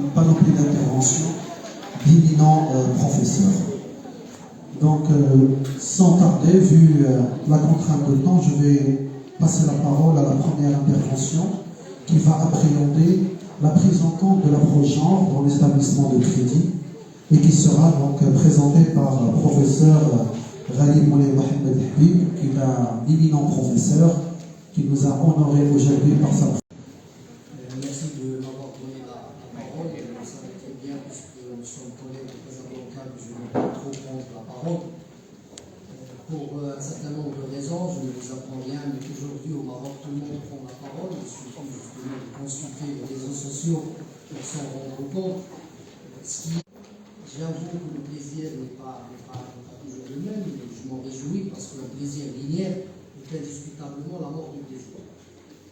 une panoplie d'interventions d'éminents professeurs. Donc, sans tarder, vu la contrainte de temps, je vais passer la parole à la première intervention qui va appréhender la prise en compte de l'approche genre dans l'établissement de crédit et qui sera donc présentée par le professeur Ghali Moulay Mohamed Habib, qui est un éminent professeur qui nous a honoré aujourd'hui par sa présence. Merci de m'avoir donné la parole. Vous savez très bien, puisque nous sommes collègues très avocats, que je ne vais pas trop prendre la parole. Pour un certain nombre de raisons, je ne vous apprends rien, mais qu'aujourd'hui au Maroc, tout le monde prend la parole. Il suffit justement de consulter les réseaux sociaux pour s'en rendre compte. J'avoue que le plaisir n'est pas toujours le même, mais je m'en réjouis parce que le plaisir linéaire est indiscutablement la mort du plaisir.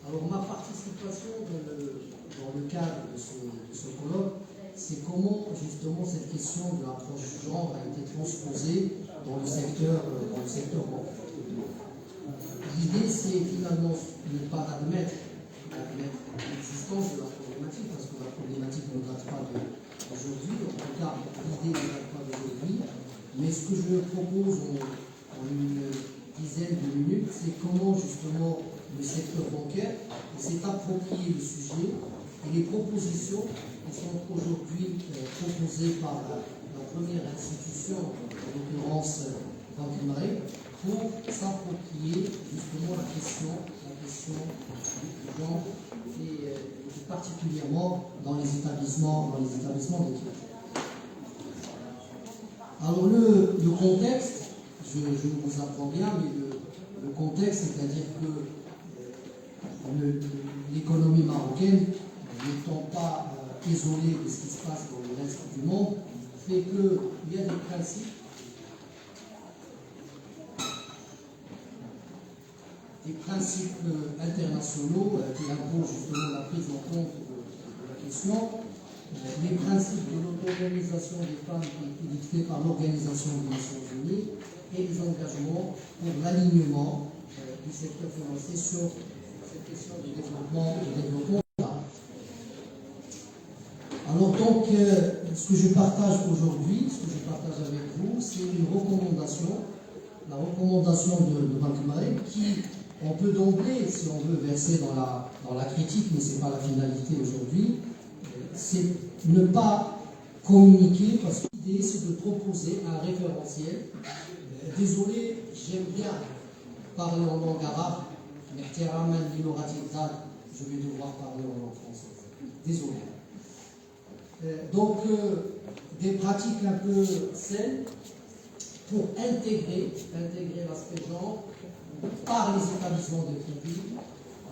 Alors ma participation dans le cadre de ce colloque, c'est comment justement cette question de l'approche genre a été transposée dans le secteur bancaire. L'idée, c'est finalement ne pas admettre l'existence de la problématique, parce que la problématique ne date pas d'aujourd'hui, en tout cas l'idée ne date pas d'aujourd'hui, mais ce que je propose en une dizaine de minutes, c'est comment justement le secteur bancaire s'est approprié le sujet et les propositions qui sont aujourd'hui proposées par la première institution, en l'occurrence Banque Maghreb, pour s'approprier justement la question du genre et particulièrement dans les établissements de crédit. Alors le contexte, je vous apprends bien, mais le contexte, c'est-à-dire que l'économie marocaine, n'étant pas isolée de ce qui se passe dans le reste du monde, fait qu'il y a des principes internationaux qui imposent justement la prise en compte de la question. Les principes de l'auto-organisation des femmes qui est dicté par l'Organisation des Nations Unies et les engagements pour l'alignement du secteur financier sur cette question du développement. Alors donc, ce que je partage aujourd'hui, ce que je partage avec vous, c'est une recommandation, la recommandation de Banque Maghreb qui, on peut d'emblée, si on veut, verser dans la critique, mais ce n'est pas la finalité aujourd'hui, c'est ne pas communiquer, parce que l'idée c'est de proposer un référentiel. Désolé, j'aime bien parler en langue arabe, mais je vais devoir parler en langue française. Désolé. Donc, des pratiques un peu saines pour intégrer l'aspect genre par les établissements de crédit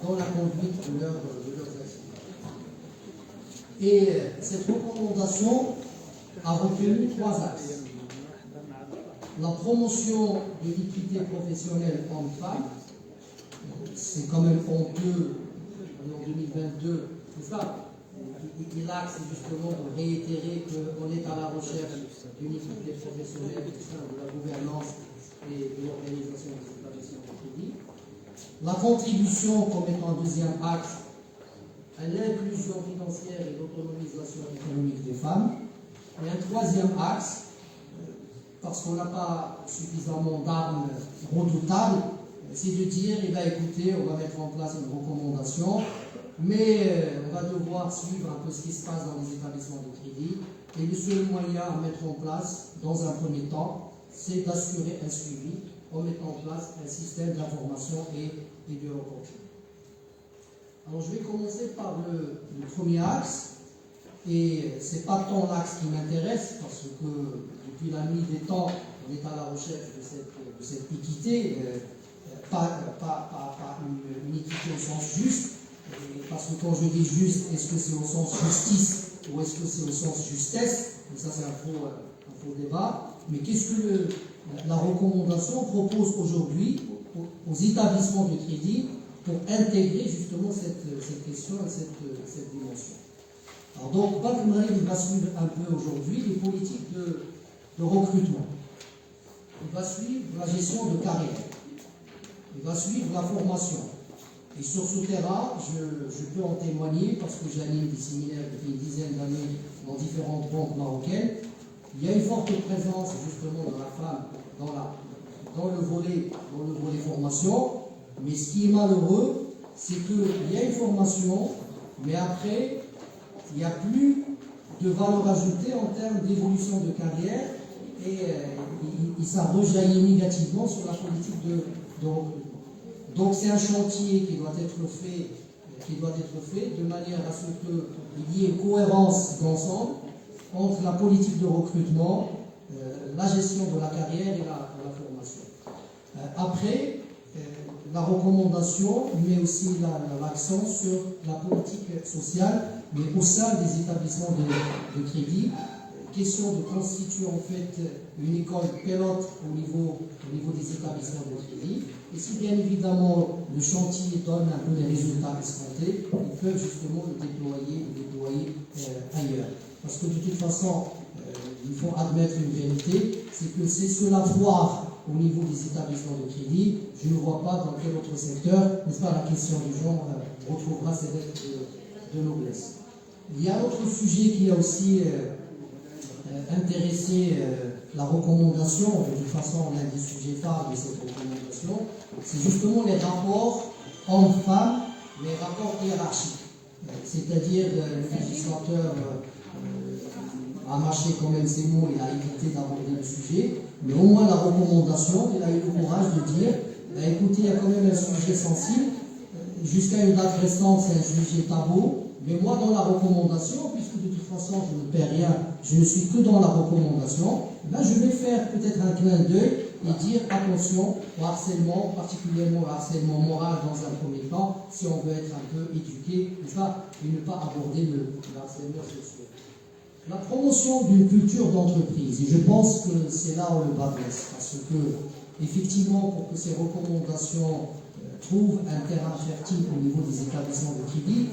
dans la conduite de leurs activités. Et cette recommandation a retenu 3 axes. La promotion de l'équité professionnelle homme-femme, c'est quand même honteux, en 2022, c'est ça. Et l'axe, c'est justement de réitérer qu'on est à la recherche d'une équité professionnelle au sein de la gouvernance et de l'organisation des établissements de crédit. La contribution comme étant un deuxième axe à l'inclusion financière et l'autonomisation économique des femmes. Et un troisième axe, parce qu'on n'a pas suffisamment d'armes redoutables, c'est de dire, eh bien, écoutez, on va mettre en place une recommandation, mais on va devoir suivre un peu ce qui se passe dans les établissements de crédit. Et le seul moyen à mettre en place, dans un premier temps, c'est d'assurer un suivi en mettant en place un système d'information et de reporting. Alors je vais commencer par le premier axe, et ce n'est pas tant l'axe qui m'intéresse, parce que depuis la nuit des temps, on est à la recherche de cette équité, pas une équité au sens juste, parce que quand je dis juste, est-ce que c'est au sens justice ou est-ce que c'est au sens justesse? Et ça c'est un faux débat. Mais qu'est-ce que la recommandation propose aujourd'hui aux établissements de crédit pour intégrer justement cette question et cette dimension? Alors donc, Banque Maghreb va suivre un peu aujourd'hui les politiques de recrutement. Il va suivre la gestion de carrière. Il va suivre la formation. Et sur ce terrain, je peux en témoigner parce que j'anime des séminaires depuis une dizaine d'années différentes banques marocaines, il y a une forte présence justement de la femme dans le volet formation. Mais ce qui est malheureux, c'est qu'il y a une formation, mais après, il n'y a plus de valeur ajoutée en termes d'évolution de carrière et ça rejaillit négativement sur la politique de recrutement. Donc c'est un chantier qui doit être fait de manière à ce qu'il y ait une cohérence d'ensemble entre la politique de recrutement, la gestion de la carrière et la formation. Après, la recommandation met aussi l'accent sur la politique sociale, mais au sein des établissements de crédit. Question de constituer en fait une école pilote au niveau des établissements de crédit. Et si bien évidemment le chantier donne un peu les résultats escomptés, ils peuvent justement le déployer ailleurs. Parce que de toute façon, il faut admettre une vérité, c'est que c'est sur la foire au niveau des établissements de crédit. Je ne vois pas dans quel autre secteur, n'est-ce pas, la question du genre retrouvera ses lettres de noblesse. Il y a un autre sujet qui a aussi intéressé la recommandation. De toute façon, l'un des sujets phares de cette recommandation, c'est justement les rapports hommes-femmes, les rapports hiérarchiques. C'est-à-dire, le législateur a mâché quand même ses mots, il a évité d'aborder le sujet, mais au moins la recommandation, il a eu le courage de dire, écoutez, il y a quand même un sujet sensible, jusqu'à une date restante, c'est un sujet tabou, mais moi dans la recommandation, puisque de toute façon je ne perds rien, je ne suis que dans la recommandation, là je vais faire peut-être un clin d'œil et dire attention au harcèlement, particulièrement au harcèlement moral dans un premier temps, si on veut être un peu éduqué, et ne pas aborder le harcèlement sexuel. La promotion d'une culture d'entreprise, et je pense que c'est là où le bas blesse, parce que, effectivement, pour que ces recommandations trouvent un terrain fertile au niveau des établissements de crédit,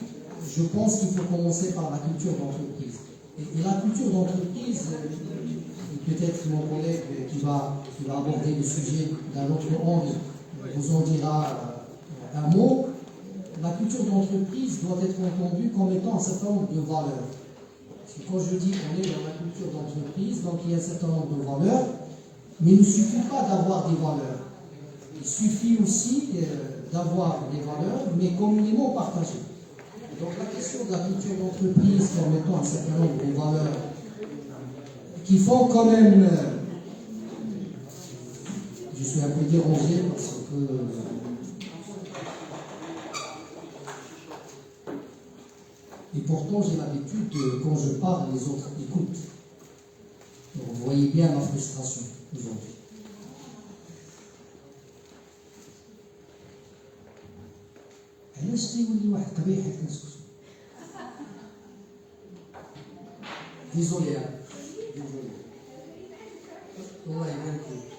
je pense qu'il faut commencer par la culture d'entreprise. Et la culture d'entreprise, peut-être mon collègue qui va aborder le sujet d'un autre angle vous en dira un mot, la culture d'entreprise doit être entendue comme étant un certain nombre de valeurs. Quand je dis qu'on est dans la culture d'entreprise, donc il y a un certain nombre de valeurs, mais il ne suffit pas d'avoir des valeurs. Il suffit aussi d'avoir des valeurs, mais communément partagées. Donc la question de la culture d'entreprise comme étant un certain nombre de valeurs qui font quand même... je suis un peu dérangé parce que... Et pourtant, j'ai l'habitude, quand je parle, les autres écoutent. Donc, vous voyez bien ma frustration aujourd'hui. Désolé.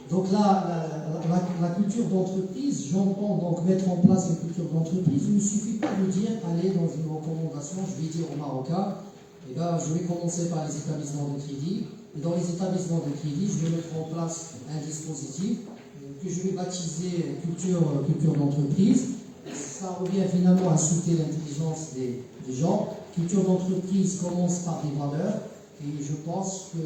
Donc là, la culture d'entreprise, j'entends donc mettre en place une culture d'entreprise. Il ne suffit pas de dire, allez, dans une recommandation, je vais dire aux Marocains, et là, je vais commencer par les établissements de crédit. Et dans les établissements de crédit, je vais mettre en place un dispositif que je vais baptiser culture d'entreprise. Ça revient finalement à insulter l'intelligence des gens. Culture d'entreprise commence par des valeurs. Et je pense que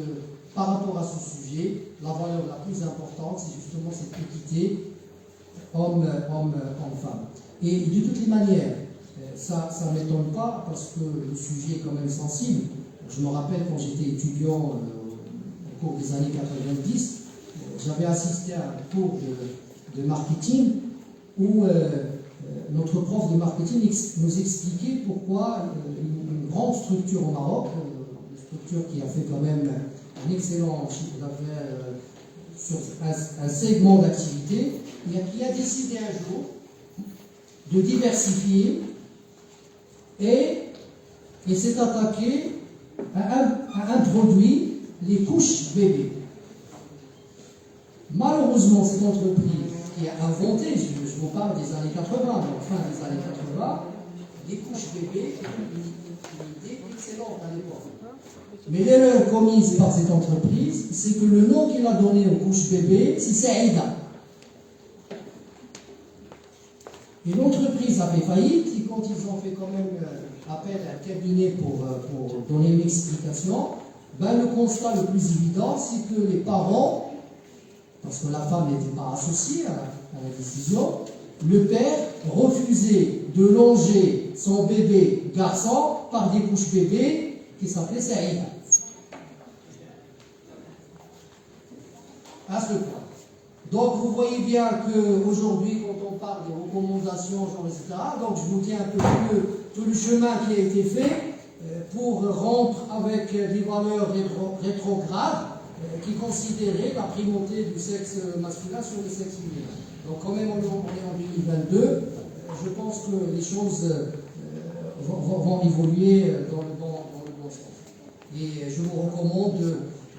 par rapport à ce sujet, la valeur la plus importante, c'est justement cette équité homme-femme. Et de toutes les manières, ça ne m'étonne pas parce que le sujet est quand même sensible. Je me rappelle quand j'étais étudiant au cours des années 90, j'avais assisté à un cours de marketing où notre prof de marketing nous expliquait pourquoi une grande structure au Maroc, une structure qui a fait quand même un excellent chiffre d'affaires sur un segment d'activité, qui a décidé un jour de diversifier et s'est attaqué à introduire les couches bébés. Malheureusement, cette entreprise qui a inventé, je vous parle des années 80, donc fin des années 80, les couches bébés, une idée excellente à l'époque. Mais l'erreur commise par cette entreprise, c'est que le nom qu'il a donné aux couches bébés, c'est Saïda. Et l'entreprise a fait faillite, et quand ils ont fait quand même appel à un cabinet pour donner une explication, Ben, le constat le plus évident, c'est que les parents, parce que la femme n'était pas associée à la décision, le père refusait de longer son bébé garçon par des couches bébés qui s'appelaient Saïda. À ce point. Donc vous voyez bien qu'aujourd'hui, quand on parle des recommandations, genre, etc., donc je vous dis un peu tout le chemin qui a été fait pour rompre avec des valeurs rétrogrades qui considéraient la primauté du sexe masculin sur le sexe féminin. Donc quand même on est en 2022, je pense que les choses vont évoluer dans le bon sens. Et je vous recommande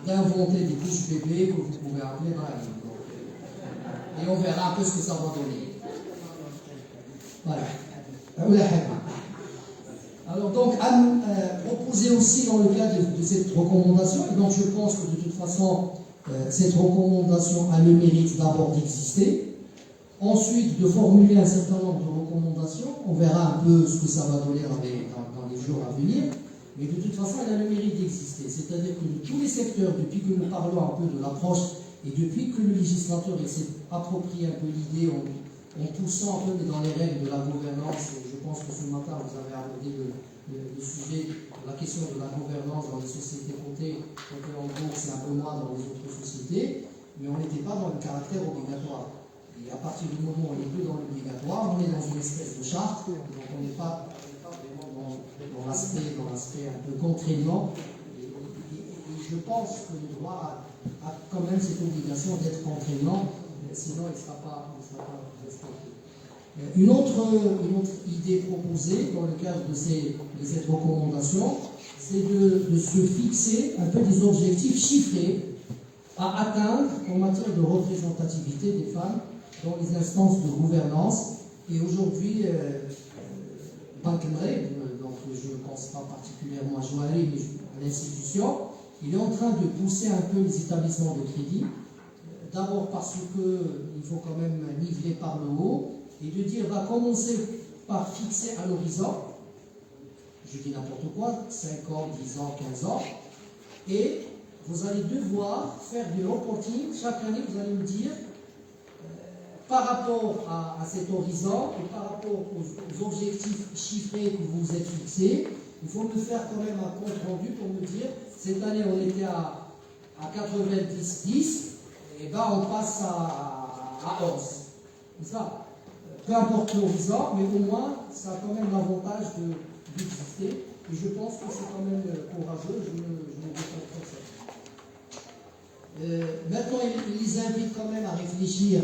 d'inventer des couches bébés que vous pouvez appeler dans la vie. Et on verra un peu ce que ça va donner. Voilà. Alors donc, proposer aussi dans le cadre de cette recommandation, et donc je pense que de toute façon, cette recommandation a le mérite d'abord d'exister, ensuite de formuler un certain nombre de recommandations, on verra un peu ce que ça va donner dans les jours à venir, mais de toute façon, elle a le mérite d'exister, c'est-à-dire que dans tous les secteurs, depuis que nous parlons un peu de l'approche, et depuis que le législateur s'est approprié un peu l'idée en poussant un peu dans les règles de la gouvernance, et je pense que ce matin vous avez abordé le sujet, la question de la gouvernance dans les sociétés cotées, en bourse c'est un peu moins dans les autres sociétés, mais on n'était pas dans le caractère obligatoire. Et à partir du moment où on n'est plus dans l'obligatoire, on est dans une espèce de charte, donc on n'est pas vraiment dans l'aspect un peu contraignant. Et je pense que le droit a quand même cette obligation d'être contraignant, sinon il ne sera pas respecté. Une autre idée proposée dans le cadre de cette recommandation, c'est de se fixer un peu des objectifs chiffrés à atteindre en matière de représentativité des femmes dans les instances de gouvernance. Et aujourd'hui, Banque Maghreb, donc je ne pense pas particulièrement à Jouari, mais à l'institution, il est en train de pousser un peu les établissements de crédit, d'abord parce qu'il faut quand même niveler par le haut, et de dire, va commencer par fixer un horizon, je dis n'importe quoi, 5 ans, 10 ans, 15 ans, et vous allez devoir faire du reporting, chaque année vous allez me dire, par rapport à cet horizon, et par rapport aux objectifs chiffrés que vous vous êtes fixés, il faut me faire quand même un compte rendu pour me dire, cette année on était à 90-10, et ben on passe à 11. C'est ça. Peu importe l'horizon, mais au moins ça a quand même l'avantage d'exister. Et je pense que c'est quand même courageux, je me défends pour ça. Maintenant, il les invite quand même à réfléchir.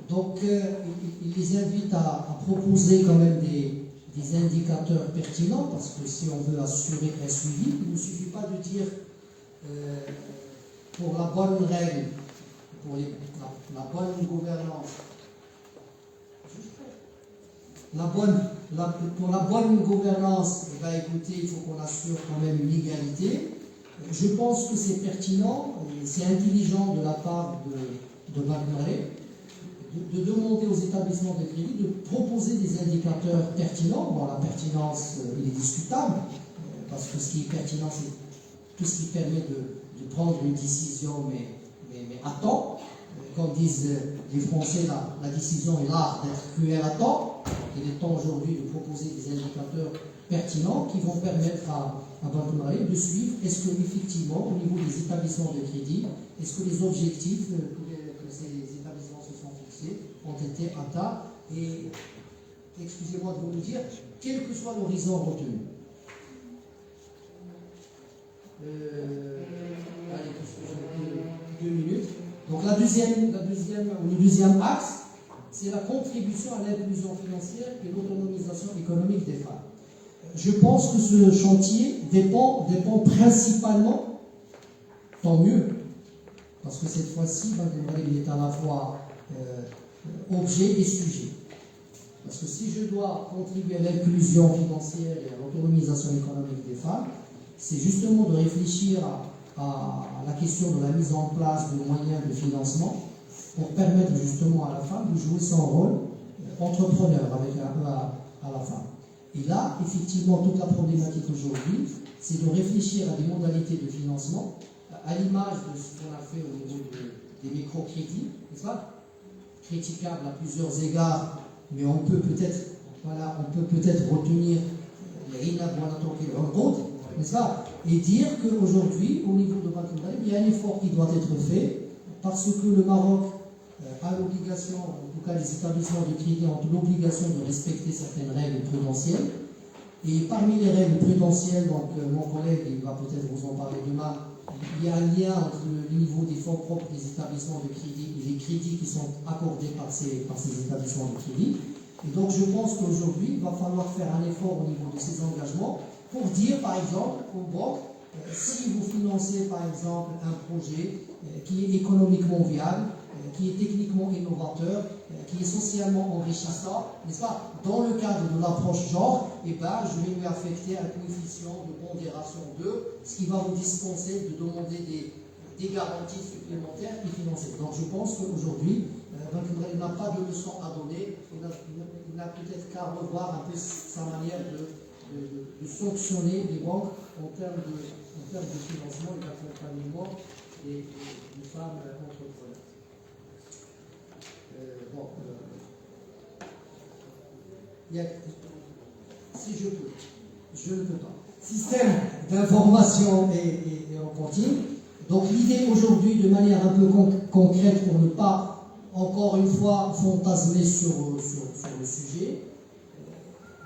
Donc, il les invite à proposer quand même des indicateurs pertinents, parce que si on veut assurer un suivi, il ne suffit pas de dire pour la bonne règle, pour la bonne gouvernance, pour la bonne gouvernance, eh bien, écoutez, il faut qu'on assure quand même une égalité. Je pense que c'est pertinent, c'est intelligent de la part de Banque Maghreb de demander aux établissements de crédit de proposer des indicateurs pertinents. Bon, la pertinence, il est discutable, parce que ce qui est pertinent, c'est tout ce qui permet de prendre une décision, mais à temps. Comme disent les Français, la décision est l'art d'être cruelle à temps. Il est temps aujourd'hui de proposer des indicateurs pertinents qui vont permettre à Banque Maghreb de suivre est-ce qu'effectivement, au niveau des établissements de crédit, est-ce que les objectifs que ces établissements se sont fixés ont été atteints, et excusez-moi de vous le dire, quel que soit l'horizon retenu. Allez, 2 minutes. Donc le deuxième axe, c'est la contribution à l'inclusion financière et l'autonomisation économique des femmes. Je pense que ce chantier dépend principalement, tant mieux, parce que cette fois-ci, il est à la fois objet et sujet. Parce que si je dois contribuer à l'inclusion financière et à l'autonomisation économique des femmes, c'est justement de réfléchir à la question de la mise en place de moyens de financement pour permettre justement à la femme de jouer son rôle entrepreneur avec un E à la fin. Et là, effectivement, toute la problématique aujourd'hui, c'est de réfléchir à des modalités de financement, à l'image de ce qu'on a fait au niveau des microcrédits, n'est-ce pas? Critiquable à plusieurs égards, mais on peut peut-être retenir n'est-ce pas? Et dire qu'aujourd'hui, au niveau de Banque Mondiale, il y a un effort qui doit être fait parce que le Maroc a l'obligation, en tout cas les établissements de crédit ont l'obligation de respecter certaines règles prudentielles. Et parmi les règles prudentielles, donc mon collègue il va peut-être vous en parler demain, il y a un lien entre le niveau des fonds propres des établissements de crédit et les crédits qui sont accordés par ces établissements de crédit. Et donc je pense qu'aujourd'hui, il va falloir faire un effort au niveau de ces engagements pour dire par exemple aux banques, si vous financez par exemple un projet qui est économiquement viable, qui est techniquement innovateur, qui est socialement enrichissant, n'est-ce pas? Dans le cadre de l'approche genre, je vais lui affecter un coefficient de pondération 2, ce qui va vous dispenser de demander des garanties supplémentaires et financières. Donc je pense qu'aujourd'hui, il n'a pas de leçon à donner, il n'a peut-être qu'à revoir un peu sa manière de sanctionner les banques en termes de financement et d'accompagnement des femmes entrepreneurs. Si je peux, je ne peux pas. Système d'information et en continu. Donc l'idée aujourd'hui, de manière un peu concrète, pour ne pas encore une fois fantasmer sur le sujet,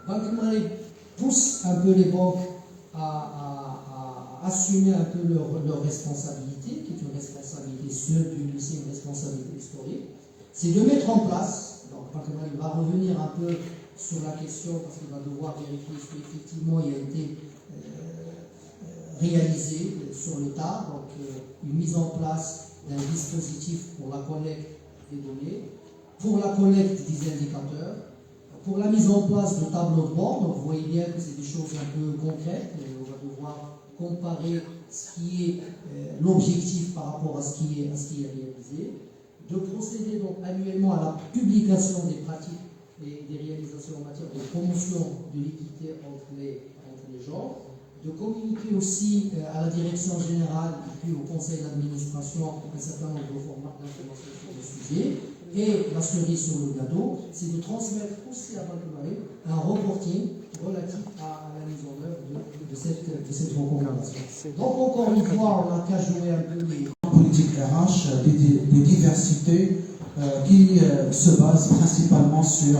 Banque Mondiale pousse un peu les banques à assumer un peu leur responsabilité, qui est une responsabilité c'est une responsabilité historique, c'est de mettre en place, donc Banque Mondiale va revenir un peu sur la question parce qu'il va devoir vérifier ce qu'effectivement il a été réalisé sur le tas, donc une mise en place d'un dispositif pour la collecte des données, pour la collecte des indicateurs, pour la mise en place de tableaux de bord. Donc vous voyez bien que c'est des choses un peu concrètes, on va devoir comparer ce qui est l'objectif par rapport à ce qui est réalisé, de procéder donc annuellement à la publication des pratiques et des réalisations en matière de promotion de l'équité entre les genres, de communiquer aussi à la direction générale et puis au conseil d'administration un certain nombre de formats d'informations sur le sujet. Et la cerise sur le gâteau, c'est de transmettre aussi à Banque Mondiale un reporting relatif à la mise en œuvre de cette recommandation. Donc encore une fois, on n'a qu'à jouer un peu les politiques RH, des diversités qui se basent principalement sur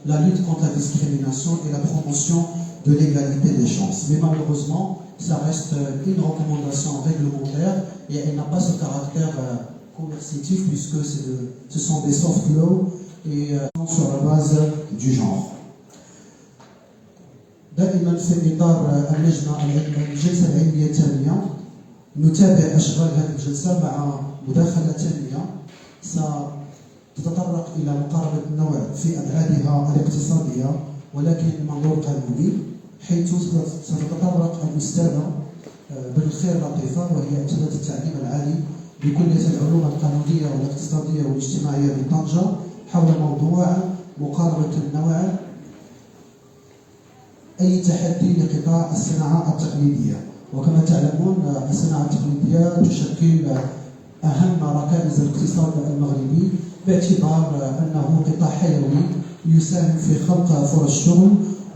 la lutte contre la discrimination et la promotion de l'égalité des chances. Mais malheureusement, ça reste une recommandation réglementaire et elle n'a pas ce caractère coercitif puisque ce sont des soft laws et sur la base du genre. دائما في إطار الجلسة العلمية الثانية نتابع أشغال هذه الجلسة مع مداخلة ثانية ستتطرق إلى مقاربة النوع في أبعادها الاقتصادية ولكن من منظور قانوني، حيث ستتطرق الأستاذة بالخير لطيفة وهي أستاذة التعليم العالي بكلية العلوم القانونية والاقتصادية والاجتماعية بطنجة حول موضوع مقاربة النوع، أي تحدي لقطاع الصناعة التقليدية. وكما تعلمون الصناعة التقليدية تشكل أهم ركائز الاقتصاد المغربي باعتبار أنه قطاع حيوي يساهم في خلق فرص شغل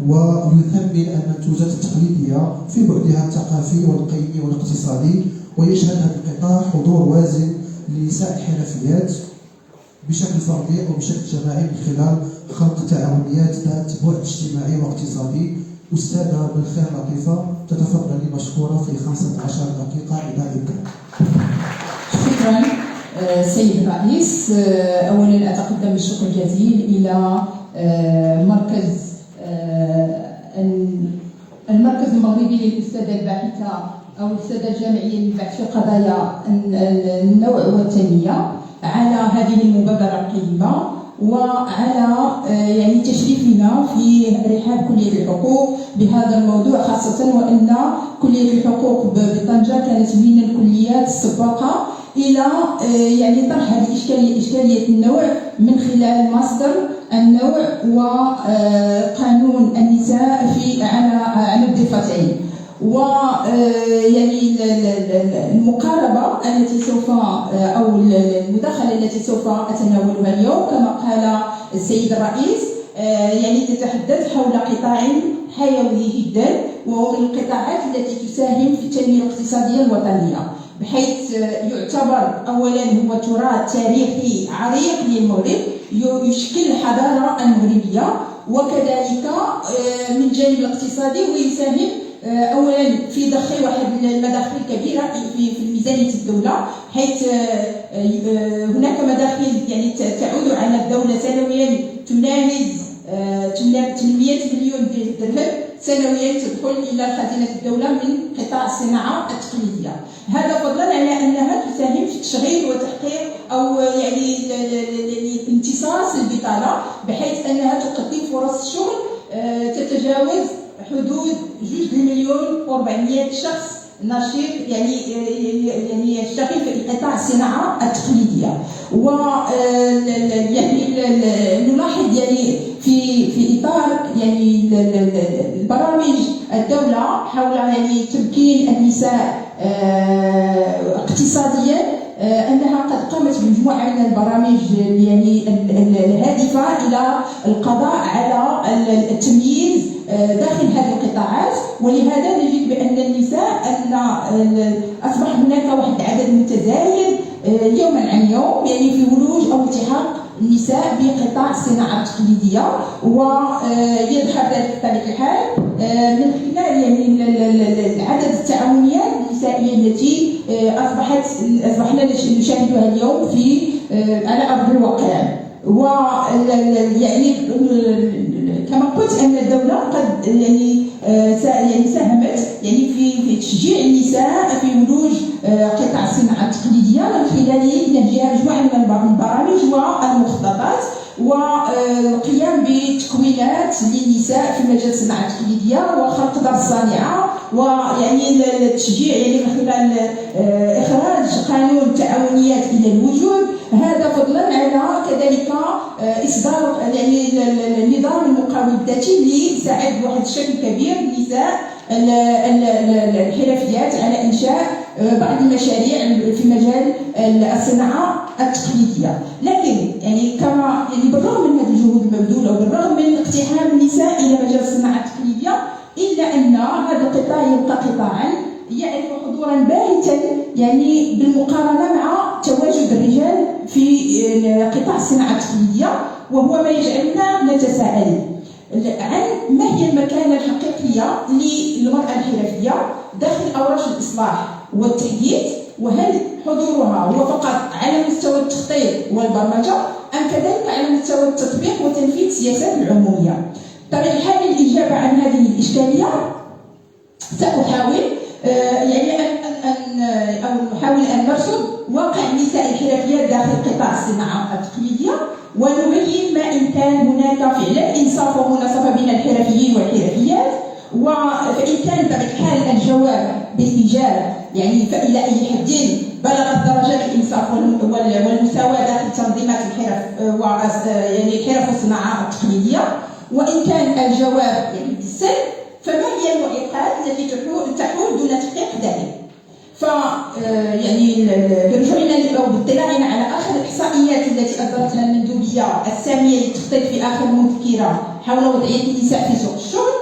ويثمن المنتوجات التقليدية في بعدها الثقافي والقيمي والاقتصادي، ويشهد هذا القطاع حضور وازن لسائر الحرفيات بشكل فردي أو بشكل جماعي من خلال خلق تعاونيات ذات بعد اجتماعي واقتصادي. أستاذة بالخير لطيفة تتفضلي مشكورة في 15 دقيقة إذا إمكن. شكرا سيد الرئيس. أولا أتقدم بالشكر الجزيل إلى المركز المغربي للأستاذة الباحثة أو الأستاذة الجامعية للبحث في قضايا النوع والتنمية على هذه المبادرة القيمة. وعلى يعني تشريفنا في رحاب كلية الحقوق بهذا الموضوع، خاصة وأن كلية الحقوق بطنجة كانت من الكليات السباقة إلى يعني طرح هذه الإشكالية، إشكالية النوع، من خلال ماستر النوع وقانون النساء في على الضفتين. ويعني المقاربة التي سوف أو المداخلة التي سوف أتناولها اليوم كما قال السيد الرئيس يعني تتحدث حول قطاع حيوي جدا، وهو من القطاعات التي تساهم في التنمية الاقتصادية الوطنية، بحيث يعتبر أولا هو تراث تاريخي عريق للمغرب يشكل الحضارة المغربية، وكذلك من الجانب الاقتصادي ويساهم اولا في ضخ واحد المداخل كبيره في ميزانيه الدوله، حيث هناك مداخل يعني تعود على الدوله سنويا تناهز 800 مليون درهم سنويا تدخل الى خزينه الدوله من قطاع الصناعه التقليديه. هذا فضلا على انها تساهم في تشغيل وتحقيق او يعني امتصاص البطاله، بحيث انها تقدم فرص شغل تتجاوز حدود 2,400,000 شخص نشيط يعني يشتغل في قطاع الصناعه التقليديه. و يعني نلاحظ يعني في اطار يعني البرامج الدوله حول يعني تمكين النساء اقتصاديا، انها قد قامت بمجموعه من البرامج يعني الهادفه الى القضاء على التمييز داخل هذه القطاعات. ولهذا نجد بان النساء اصبح هناك واحد العدد متزايد يوما عن يوم يعني في ولوج او التحاق النساء بقطاع الصناعه التقليديه، ويظهر ذلك بطبيعه الحال من خلال يعني عدد التعاونيات النسائيه التي اصبحنا نشاهدها اليوم في على ارض الواقع. ويعني كما قلت ان الدوله قد يعني ساهمت يعني في تشجيع النساء في ولوج قطاع الصناعه التقليديه من خلال نهجها مجموعه من البرامج والمخططات، والقيام بتكوينات للنساء في مجال الصناعه التقليديه وخلق دار الصانعه، ويعني التشجيع يعني من خلال اخراج قانون التعاونيات الى الوجود. هذا فضلا على كذلك اصدار يعني النظام المقاوم الذاتي اللي يساعد بواحد الشكل كبير النساء الحرفيات على انشاء بعض المشاريع في مجال الصناعه التقليديه. لكن يعني كما يعني بالرغم من هذه الجهود المبذوله وبالرغم من اقتحام النساء الى مجال الصناعه التقليديه، الا ان هذا القطاع يبقى قطاعا يعرف حضورا باهتا يعني بالمقارنه مع تواجد الرجال في قطاع الصناعه التقليديه، وهو ما يجعلنا نتساءل عن ما هي المكانه الحقيقيه للمراه الحرفيه داخل اوراش الاصلاح والتحديث، وهل حضورها هو فقط على مستوى التخطيط والبرمجه ام كذلك على مستوى التطبيق وتنفيذ السياسات العموميه. بطبيعه الحال الاجابه عن هذه الاشكاليه ساحاول يعني نحاول ان نرصد واقع النساء الحرفيات داخل قطاع الصناعه التقليديه، ونبين ما ان كان هناك فعلا انصاف ومناصفه بين الحرفيين والحرفيات، فان كان بطبيعه الحال الجواب بالايجاب يعني فالى اي حد بلغت درجات الانصاف والمساواه داخل تنظيمات الحرف يعني الحرف والصناعه التقليديه، وان كان الجواب يعني بالسلب فما هي المعيقات التي تحول دون تحقيق ذلك. يعني برجوعنا او باطلاعنا على اخر الاحصائيات التي اصدرتها المندوبيه الساميه للتخطيط في اخر مذكره حول وضعيه النساء في سوق الشغل،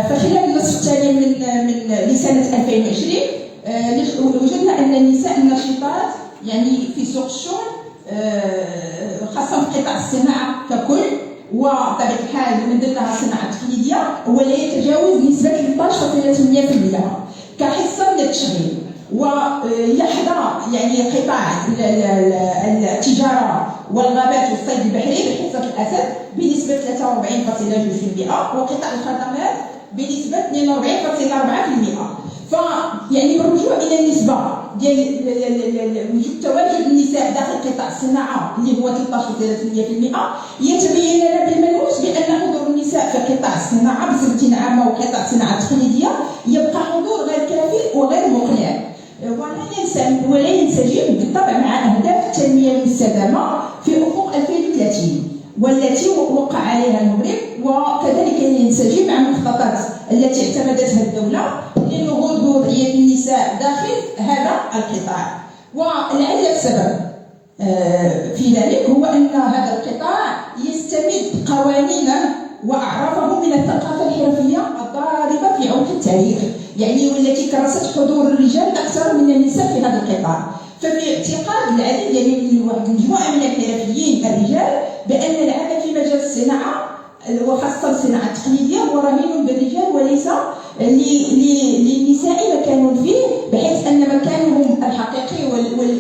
فخلال النصف الثاني من سنه 2020 وجدنا ان النساء النشطات يعني في سوق الشغل خاصه في قطاع الصناعه ككل وبطبيعه الحال من ضمنها الصناعه التقليديه هو لا يتجاوز نسبه 13.8% كحصه من التشغيل، ويحظى يعني قطاع التجاره والغابات والصيد البحري بحصه الاسد بنسبه 43.2%، وقطاع الخدمات بنسبه 42.4%. فيعني بالرجوع الى النسبه ديال تواجد النساء داخل قطاع الصناعه اللي هو 13.3%، يتبين لنا بالملموس بان حضور النساء في قطاع الصناعه بصفه عامه وقطاع الصناعه التقليديه يبقى حضور غير كافي وغير مقنع، ولا ينسجم بالطبع مع اهداف التنميه المستدامه في افق 2030 والتي وقع عليها المغرب، وكذلك ينسجم مع المخططات التي اعتمدتها الدوله للنهوض بوضعيه النساء داخل هذا القطاع. ولعل السبب في ذلك هو ان هذا القطاع يستمد قوانينه واعرافه من الثقافه الحرفيه الضاربه في عمق التاريخ، يعني والتي كرست حضور الرجال اكثر من النساء في هذا القطاع. ففي اعتقاد العديد يعني واحد المجموعه من الحرفيين الرجال بان العمل في مجال الصناعه وخاصه الصناعه التقليديه هو رهين بالرجال وليس للنساء مكان فيه، بحيث ان مكانهم الحقيقي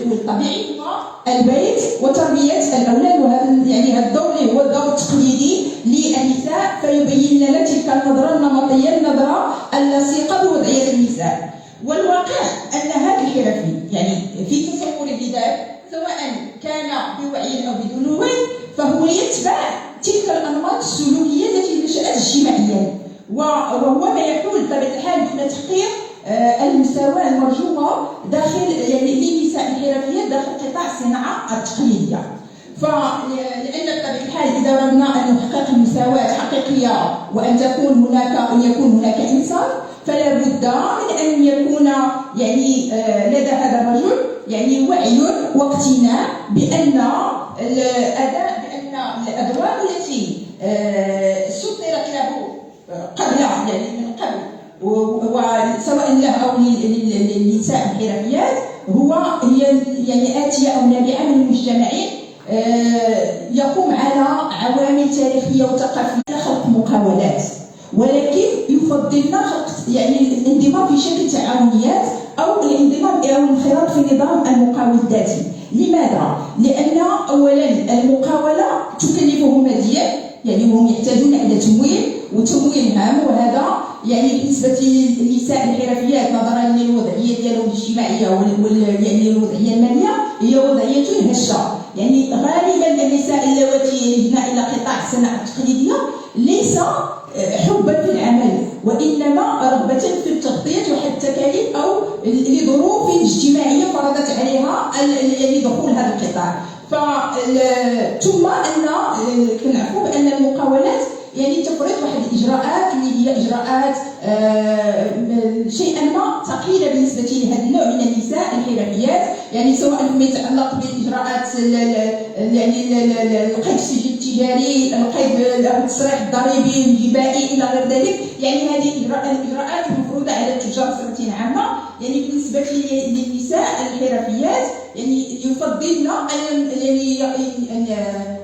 والطبيعي هو البيت وتربيه الاولاد، وهذا يعني هذا الدور هو الدور التقليدي للنساء، فيبين لنا تلك النظره النمطيه، النظره اللصيقه بوضعيه النساء. والواقع ان هذا الحرفي يعني في تصور البدايه سواء كان بوعي او بدون وعي فهو يتبع تلك الانماط السلوكيه التي نشات اجتماعيا، وهو ما يحول بطبيعه الحال دون تحقيق المساواه المرجوه داخل يعني للنساء الحرفيات داخل قطاع الصناعه التقليديه. لان بطبيعه الحال اذا اردنا ان نحقق المساواه حقيقيه وان يكون هناك انصاف، فلا بد من ان يكون يعني لدى هذا الرجل يعني وعي واقتناع بان الادوار التي سطرت له قبل يعني من قبل وسواء له او للنساء الحرفيات هي يعني اتيه او نابعه من مجتمعين يقوم على عوامل تاريخيه وثقافيه خلق مقاولات، ولكن يفضلنا خلق يعني الانضمام في شكل تعاونيات او الانضمام او الانخراط في نظام المقاول الذاتي. لماذا؟ لان اولا المقاوله تكلفهم ماديا، يعني هم يحتاجون الى تمويل وتمويل هام، وهذا يعني بالنسبه للنساء الحرفيات نظرا للوضعيه ديالهم الاجتماعيه يعني الوضعيه الماليه هي وضعيه هشه، يعني غالبا النساء اللواتي يلجن الى قطاع الصناعه التقليديه ليس حبا في العمل وانما رغبه في التغطيه وحد التكاليف او لظروف اجتماعيه فرضت عليها يعني دخول هذا القطاع. ثم ان كنعرفوا بان المقاولات يعني تفرض واحد الاجراءات اللي هي اجراءات شيئا ما ثقيله بالنسبه لهذا النوع من النساء الحرفيات، يعني سواء فيما يتعلق بالاجراءات يعني القيد السجل التجاري، القيد التصريح الضريبي الجبائي الى غير ذلك، يعني هذه الاجراءات المفروضه على التجار بصفه عامه. يعني بالنسبه للنساء الحرفيات يعني يفضلن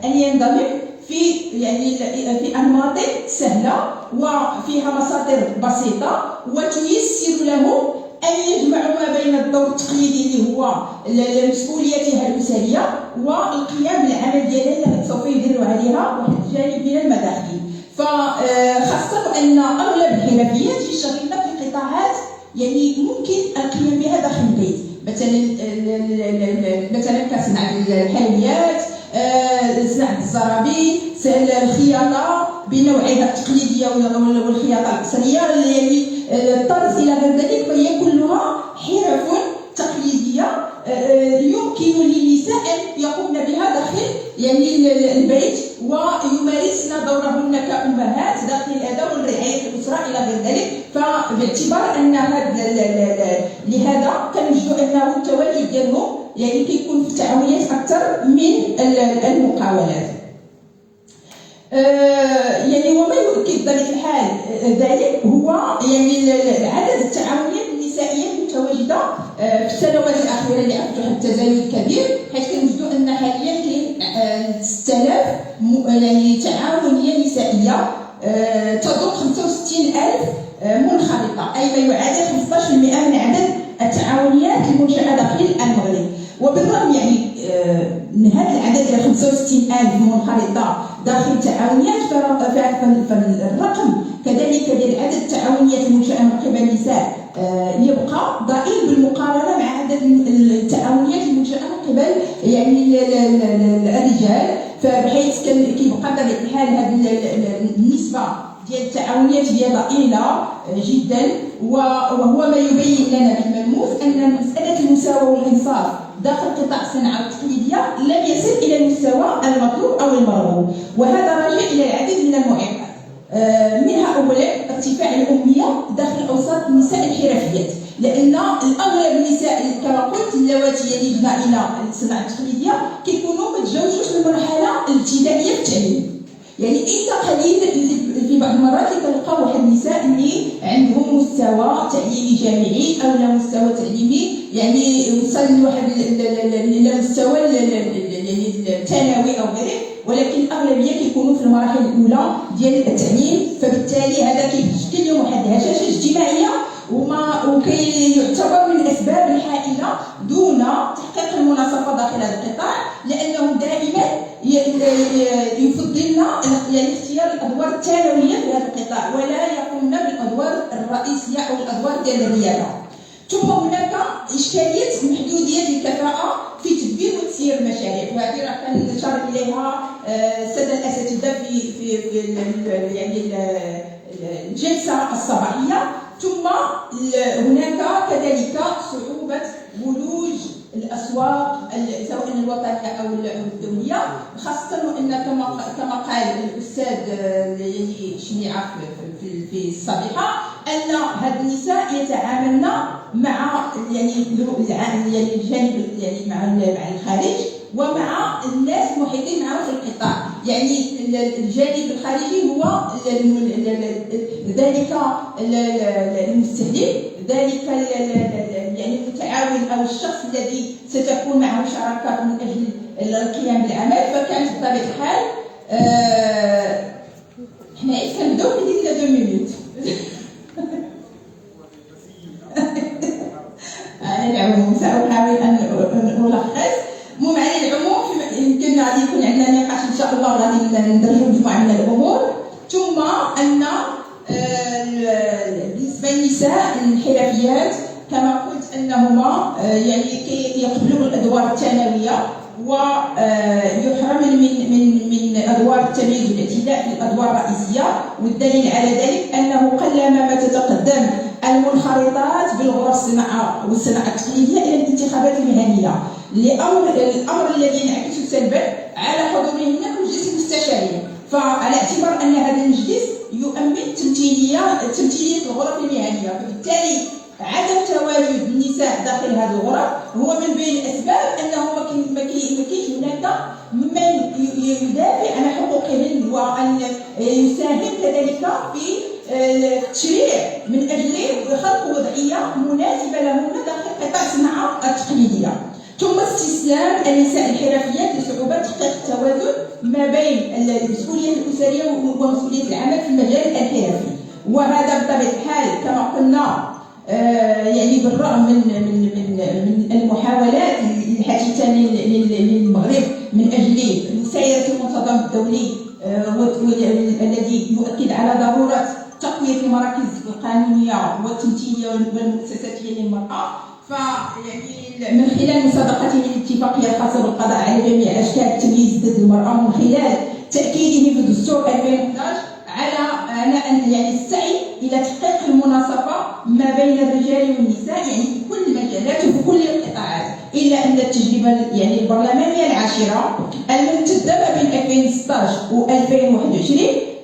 ان ينضمن في أنماط سهلة وفيها مصادر بسيطة وتيسر لهم أن يجمعوا ما بين الدور التقليدي اللي هو مسؤولياتها الأسرية والقيام بالعمل ديالها اللي سوف يديروا عليها واحد الجانب من المداخل. فخاصة أن أغلب الحرفيات يشتغلن في قطاعات يعني ممكن القيام بها داخل البيت، مثلا كصناعة الحلويات، صناعة الزرابي، الخياطة بنوعها التقليدية والخياطة العصرية، يعني الطرز إلى غير ذلك، فهي كلها حرف تقليدية يمكن للنساء أن يقومن بها داخل يعني البيت ويمارسن دورهن كأمهات داخل الأداء والرعاية الأسرة إلى غير ذلك. فباعتبار أن لهذا كنجدوا أنه التواجد ديالهم يعني كيكون في التعاونيات أكثر من المقاولات. يعني وما يؤكد بطبيعة الحال ذلك هو يعني عدد التعاونيات النسائية المتواجدة في السنوات الأخيرة اللي أخذت واحد التزايد كبير، حيث كنجدوا أن حاليا كاين 6000 يعني تعاونية نسائية تضم 65,000 منخرطة، أي ما يعادل 15% من عدد التعاونيات المنشأة داخل المغرب. وبالرغم يعني من هذا العدد ديال 65,000 منخرطة داخل التعاونيات، فالرقم كذلك ديال عدد التعاونيات المنشأة من قبل النساء يبقى ضئيل بالمقارنة مع عدد التعاونيات المنشأة من قبل يعني الرجال، فبحيث كيبقى بطبيعة الحال هذه النسبة ديال التعاونيات هي ضئيلة جدا، وهو ما يبين لنا بالملموس أن مسألة المساواة والإنصاف داخل قطاع الصناعة التقليدية لم يصل إلى المستوى المطلوب أو المرغوب، وهذا راجع إلى العديد من المعيقات، منها أولا ارتفاع الأمية داخل أوساط النساء الحرفيات، لأن الأغلب النساء كما قلت اللواتي يلجن إلى الصناعة التقليدية كيكونوا ما تجاوزوش المرحلة الابتدائية في التعليم، يعني إلا قليل في بعض المرات كنلقاو واحد النساء اللي عندهم مستوى تعليمي جامعي او لا مستوى تعليمي يعني وصل لواحد المستوى يعني الثانوي او غيره، ولكن الاغلبيه كيكونوا في المراحل الاولى ديال التعليم، فبالتالي هذا كيشكل لهم واحد الهشاشه اجتماعيه وكيعتبر من الاسباب الحائله دون تحقيق المناصفه داخل هذا القطاع، لانهم دائما يفضلن يعني اختيار الادوار الثانويه في هذا القطاع ولا يقومن بالادوار الرئيسيه او الادوار ديال الرياده. ثم هناك اشكاليه محدوديه الكفاءه في تدبير وتسيير المشاريع، وهذه راه كنشار اليها الساده الاساتذه في يعني الجلسه الصباحيه. ثم هناك كذلك صعوبة ولوج الأسواق سواء الوطنية أو الدولية، خاصة وأن كما قال الأستاذ يعني شميعة في الصبيحة أن هاد النساء يتعاملن مع يعني الجانب يعني مع الخارج ومع الناس المحيطين معه في القطاع، يعني الجانب الخارجي هو ذلك المستهدف، ذلك يعني المتعاون او الشخص الذي ستكون معه شراكه من اجل القيام بالعمل. فكانت بطبيعه الحال حنا كنبداو بدينا 2 مينوت على العموم سأحاول أن ألخص. المهم على العموم يمكن غادي يكون عندنا نقاش إن شاء الله غادي ندرجوا مجموعة من الأمور. ثم أن بالنسبة للنساء الحرفيات كما قلت أنهما يعني يقبلوا الأدوار الثانوية ويحرمن من أدوار التمييز والاعتداء في الأدوار الرئيسية، والدليل على ذلك أنه قلما ما تتقدم المنخرطات بالغرف الصناعة والصناعة التقليدية إلى الانتخابات المهنية، الأمر الذي ينعكس سلبا على حضورهن كمجلس المستشارين، فعلى اعتبار أن هذا المجلس يؤمن تمثيلية الغرف المهنية، فبالتالي عدم تواجد النساء داخل هذه الغرف هو من بين الأسباب أنه ما كاينش هناك من يدافع عن حقوقهن وأن يساهم كذلك في التشريع من أجل خلق وضعية مناسبة لهن داخل قطاع الصناعة التقليدية. ثم استسلام النساء الحرفيات لصعوبات تحقيق التوازن ما بين المسؤولية الأسرية ومسؤولية العمل في المجال الحرفي، وهذا بطبيعة الحال كما قلنا يعني بالرغم من المحاولات الحثيثة للمغرب من أجل مسايرة المنتظم الدولي الذي يؤكد على ضرورة تقوية المراكز القانونية والتمثيلية والمؤسساتية للمرأة، فيعني من خلال مصادقته للاتفاقية الخاصة بالقضاء على جميع أشكال التمييز ضد المرأة، ومن خلال تأكيده في الدستور 2011 على أن يعني السعي إلى تحقيق المناصفة ما بين الرجال والنساء يعني في كل المجالات وفي كل القطاعات، إلا أن التجربة يعني البرلمانية العاشرة الممتدة ما بين 2016 و 2021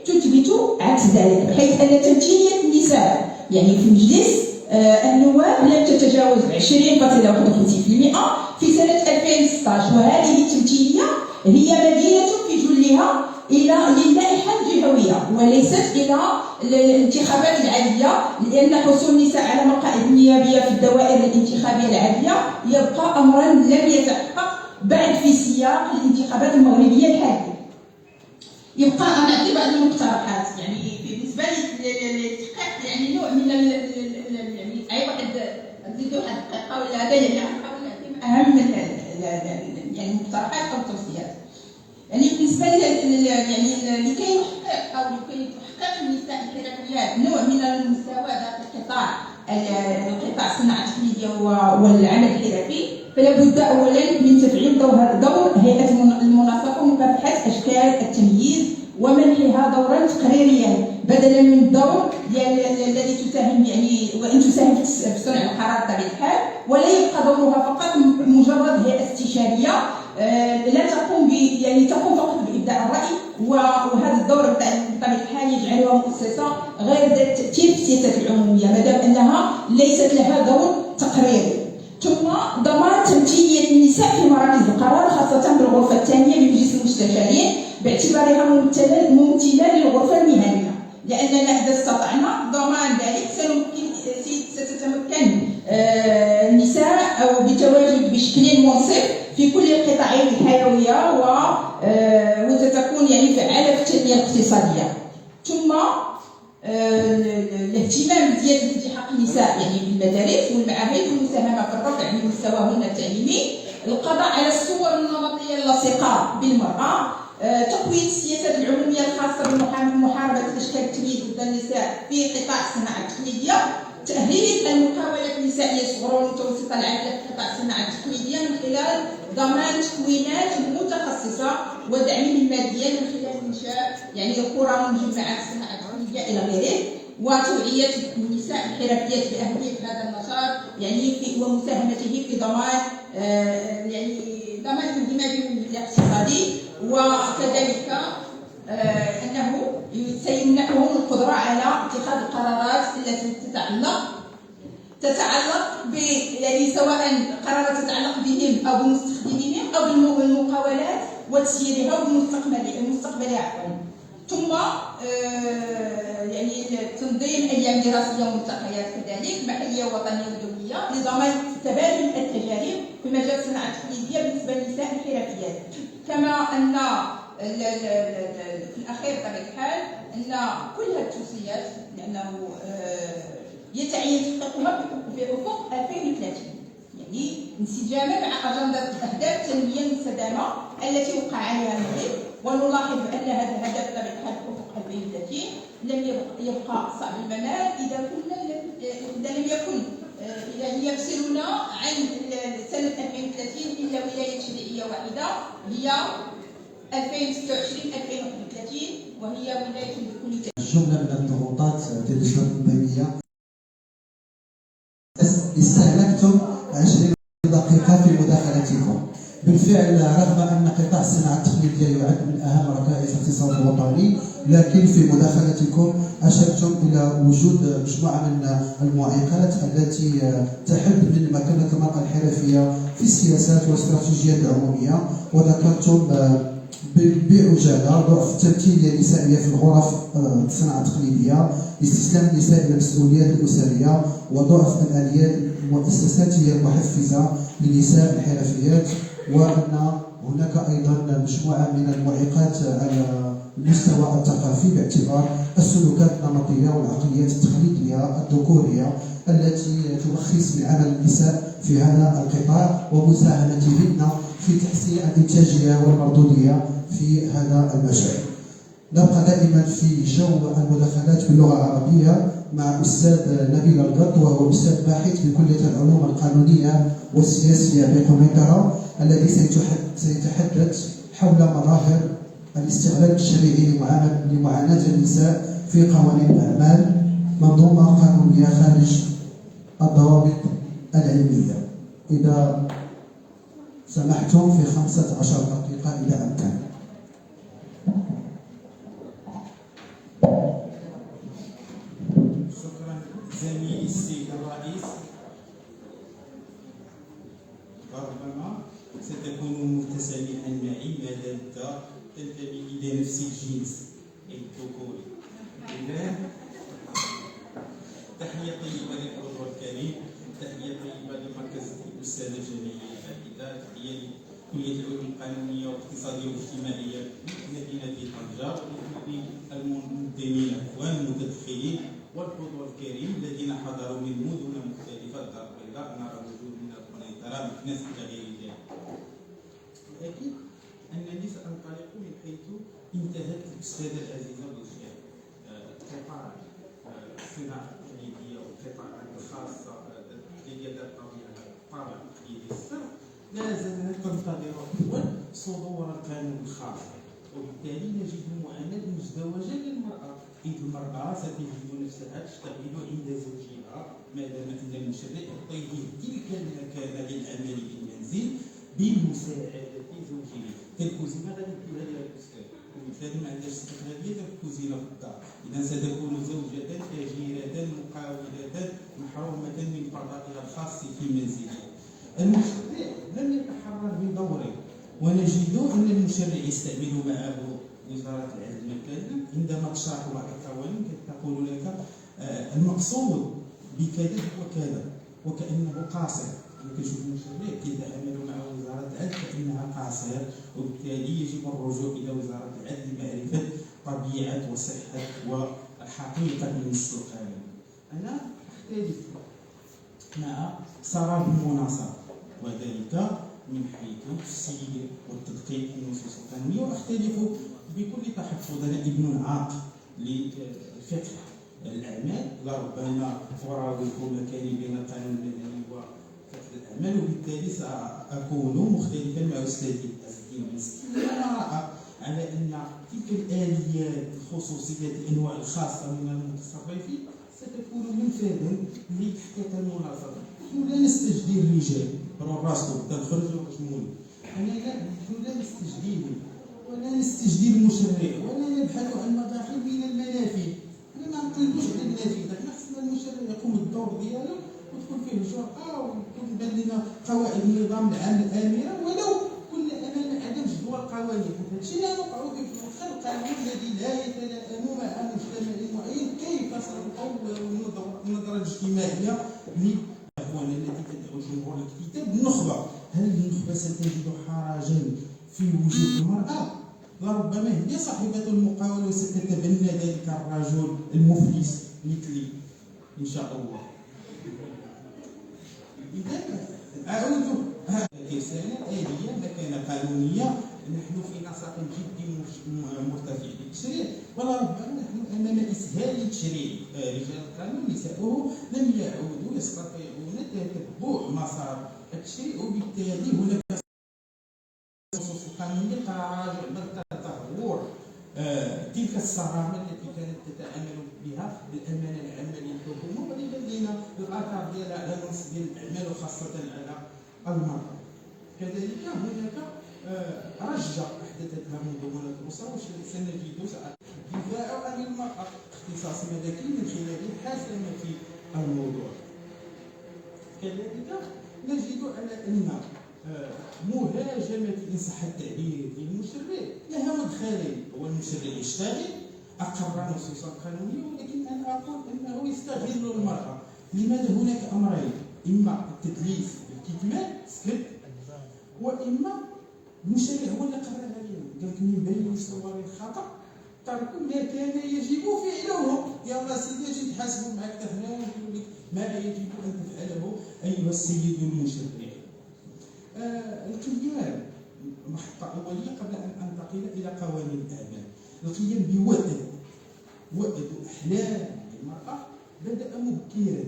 تثبت عكس ذلك، بحيث أن تمثيلية النساء يعني في مجلس النواب لم تتجاوز 20.51% في سنة 2016، وهذه التمثيلية هي مدينة في جلها إلى اللائحة الجهوية وليست إلى الانتخابات العادية، لأن حصول النساء على مقاعد نيابية في الدوائر الانتخابية العادية يبقى أمرا لم يتحقق بعد في سياق الانتخابات المغربية الحالية. يبقى أنا أعطي بعض المقترحات يعني بالنسبة لتحقيق يعني نوع من يعني أي واحد نزيدو واحد دقيقة ولا هذا يعني نحاول نعطي أهم يعني المقترحات أو التوصيات. يعني بالنسبه يعني لكي يحقق او لكي تحقق النساء الحرفيات نوع من المساواه داخل القطاع الصناعه التقليديه والعمل الحرفي، فلا بد اولا من تفعيل دور هيئه المناصفه ومكافحه اشكال التمييز ومنحها دورا تقريريا بدلا من الدور الذي تساهم يعني وان تساهم في صنع القرار بطبيعه الحال، ولا يبقى دورها فقط مجرد هيئه استشاريه لا تقوم يعني تقوم فقط بابداء الراي، وهذا الدور بطبيعه الحال يجعلها مؤسسه غير ذات تاثير في السياسات العموميه ما دام انها ليست لها دور تقريري. ثم ضمان تمثيليه النساء في مراكز القرار خاصه بالغرفه الثانيه لمجلس المستشارين باعتبارها ممثله للغرفه المهنيه، لاننا اذا استطعنا ضمان ذلك ستتمكن النساء او بالتواجد بشكل منصف في كل القطاعات الحيويه وستكون يعني فعاله في التنميه الاقتصاديه. ثم الاهتمام بزياده التحاق النساء يعني بالمدارس والمعاهد والمساهمه في الرفع من مستواهن التعليمي، القضاء على الصور النمطيه اللاصقه بالمراه، تقويه السياسات العموميه الخاصه بمحاربه الاشكال التمييز ضد النساء في قطاع الصناعه التقليديه، تأهيل المقاولات النسائيه الصغرى والمتوسطه العامله في قطاع الصناعه التقليديه من خلال ضمان تكوينات متخصصه ودعمهم ماديا من خلال انشاء يعني قرى ومجمعات الصناعه التقليديه الى غيره، وتوعيه النساء الحرفيات باهميه هذا النشاط يعني ومساهمته في ضمان يعني ضمان اندماجهم الاقتصادي، وكذلك انه سيمنحهم القدره على اتخاذ القرارات التي تتعلق ب يعني سواء قرارات تتعلق بهم او بمستخدميهم او بالمقاولات وتسييرها ومستقبلها. ثم يعني تنظيم ايام دراسيه وملتقيات كذلك محليه ووطنيه ودوليه لضمان تبادل التجارب في مجال الصناعه التقليديه بالنسبه للنساء الحرفيات. كما ان في الاخير بطبيعه الحال ان كل هذه التوصيات لانه يتعين تحقيقها في افق 2030 يعني انسجاما مع اجنده اهداف التنميه المستدامه التي وقع عليها المغرب، ونلاحظ ان هذا الهدف بطبيعه الحال في افق 2030 لم يبقى صعب المنال اذا لم يكن يعني يفصلنا عن سنه 2030 الا ولايه تشريعيه واحده هي 2026 2031 وهي ولايه بكل جمله من الضغوطات ديال اللجنه التنظيميه. استهلكتم 20 دقيقه في مداخلتكم. بالفعل رغم ان قطاع الصناعه التقليديه يعد من اهم ركائز الاقتصاد الوطني، لكن في مداخلتكم اشرتم الى وجود مجموعه من المعيقات التي تحد من مكانه المراه الحرفيه في السياسات والاستراتيجيات العموميه، وذكرتم بعجاله ضعف التمثيليه النسائيه في الغرف الصناعه التقليديه، استسلام النساء الى المسؤوليات الاسريه، وضعف الاليات المؤسساتيه المحفزه للنساء الحرفيات، وان هناك ايضا مجموعه من المعيقات على المستوى الثقافي باعتبار السلوكات النمطيه والعقليات التقليديه الذكوريه التي ترخص من عمل النساء في هذا القطاع ومساهمتهن في تحسين الانتاجيه والمردوديه في هذا المجال. نبقى دائما في جو المداخلات باللغه العربيه مع الاستاذ نبيل القط، وهو استاذ باحث في كليه العلوم القانونيه والسياسيه بقنيطره، الذي سيتحدث حول مظاهر الاستغلال الشرعي لمعاناه النساء في قوانين الاعمال، منظومه قانونيه خارج الضوابط العلميه. اذا سمحتم في 15 دقيقه اذا امكن. شكرا زميلي السيد الرئيس. ربما ستكون متسامحا معي ما دمت تنتمي الى نفس الجنس الذكوري. تحيه طيبه للحضور الكريم، تحيه طيبه لمركز الاستاذه جميله الفائده، تحيه لكليه العلوم القانونيه والاقتصاديه والاجتماعيه مدينه طنجه، ولكل المنظمين والمتدخلين والحضور الكريم الذين حضروا من مدن مختلفه. الدار البيضاء نرى وجود من القنيطره ناس الى غير ذلك. اكيد انني سانطلق من الأستاذة العزيزة بوزيان قطاع الصناعة التقليدية والقطاعات الخاصة التقليدية ذات الطابع التقليدي الصرف لا زالت تنتظر الدول صدور القانون الخاص، وبالتالي نجد معاناة مزدوجة للمرأة، إذ المرأة ستجد نفسها تشتغل عند زوجها ما دام أن المشرع يعطيه تلك المكانة للعمل بالمنزل بمساعدة زوجه. كالكوزينة غادي ديرها لها الأستاذ، وبالتالي ما عندهاش استقلالية الكوزينة في الدار، إذا ستكون زوجة أجيرة مقاولة محرومة من فضائها الخاص في منزلها. المشرع لم يتحرر بدوره، ونجد أن المشرع يستعمل معه وزارة العدل المكانة عندما تشرح بعض القوانين تقول لك المقصود بكذا وكذا وكأنه قاصر. كنشوف المشرع كيتعامل مع وزارة العدل كأنها قاصر، وبالتالي يجب الرجوع إلى وزارة العدل لمعرفة طبيعة وصحة والحقيقة من نص القانون. أنا أختلف مع سراب المناصرة، وذلك من حيث التفسير والتدقيق في النصوص القانونية، واختلف بكل تحفظ. أنا ابن عاق لفقه الأعمال، لربما أراوغ مكاني بين القانون المدني وفقه الأعمال، وبالتالي سأكون مختلفا مع أستاذي الدين المسكين. أنا أرى على أن تلك الآليات الخصوصية الأنواع الخاصة من المتصرفين ستكون منفذا لتحقيق المناصرة. نحن لا نستجدي الرجال راسكم تنخرجوا وتجمعون، نحن لا نستجديهم ولا نستجدي المشرع ولا نبحث عن مداخل من المنافذ. احنا ما نقلبوش على النافذه، احنا خصنا المشرع يقوم بالدور ديالو وتكون فيه الجرأة وتكون بان لنا قواعد النظام العام الآمرة، ولو كنا امام عدم جدوى القوانين. هذا الشيء لا نقع به في خلق قانون الذي لا يتلائم مع مجتمع معين. كيف سنطور النظرة الاجتماعية لإخواننا التي تدعو جمهور الكتاب النخبة؟ هل النخبة ستجد حرجا في وجود المرأة؟ لربما هي صاحبة المقاولة وستتبنى ذلك الرجل المفلس مثلي إن شاء الله. إذا أعود رسالة آلية مكانة قانونية. نحن في نسق جدي مرتفع للتشريع، ولربما نحن أمام إسهال تشريعي. رجال القانون نساؤه لم يعودوا يستطيعون تتبع مسار التشريع، وبالتالي هناك النصوص القانونية تراجع بل تدهور تلك الصرامة التي كانت تتعامل بها بالأمانة العامة للحكومة وللذين الآثار ديالها على منصب الأعمال وخاصة على المرأة. كذلك هناك رجة أحدثتها منظومة الأسرة، وسنجد دفاع عن المرأة اختصاص ملكي من خلال حاسم في الموضوع. كذلك نجد على أن مهاجمة إن صح التعبير للمشرع لها مدخلين. هو المشرع يشتغل أقر نصوصا قانونية، ولكن أنا أقول أنه يستغل المرأة. لماذا؟ هناك أمرين: إما التدليس بالكتمان سكت، وإما المشرع هو اللي قرر علينا، قال لك من بين مستوى الخطأ تركوا ما كان يجب فعله. يا سيدي اجي نحاسبوا معك هنا ونقول لك ما يجب أن تفعله أيها السيد المشرع. القيام محطة أولية قبل أن أنتقل إلى قوانين الأعمال. القيام بوأد أحلام المرأة بدأ مبكرا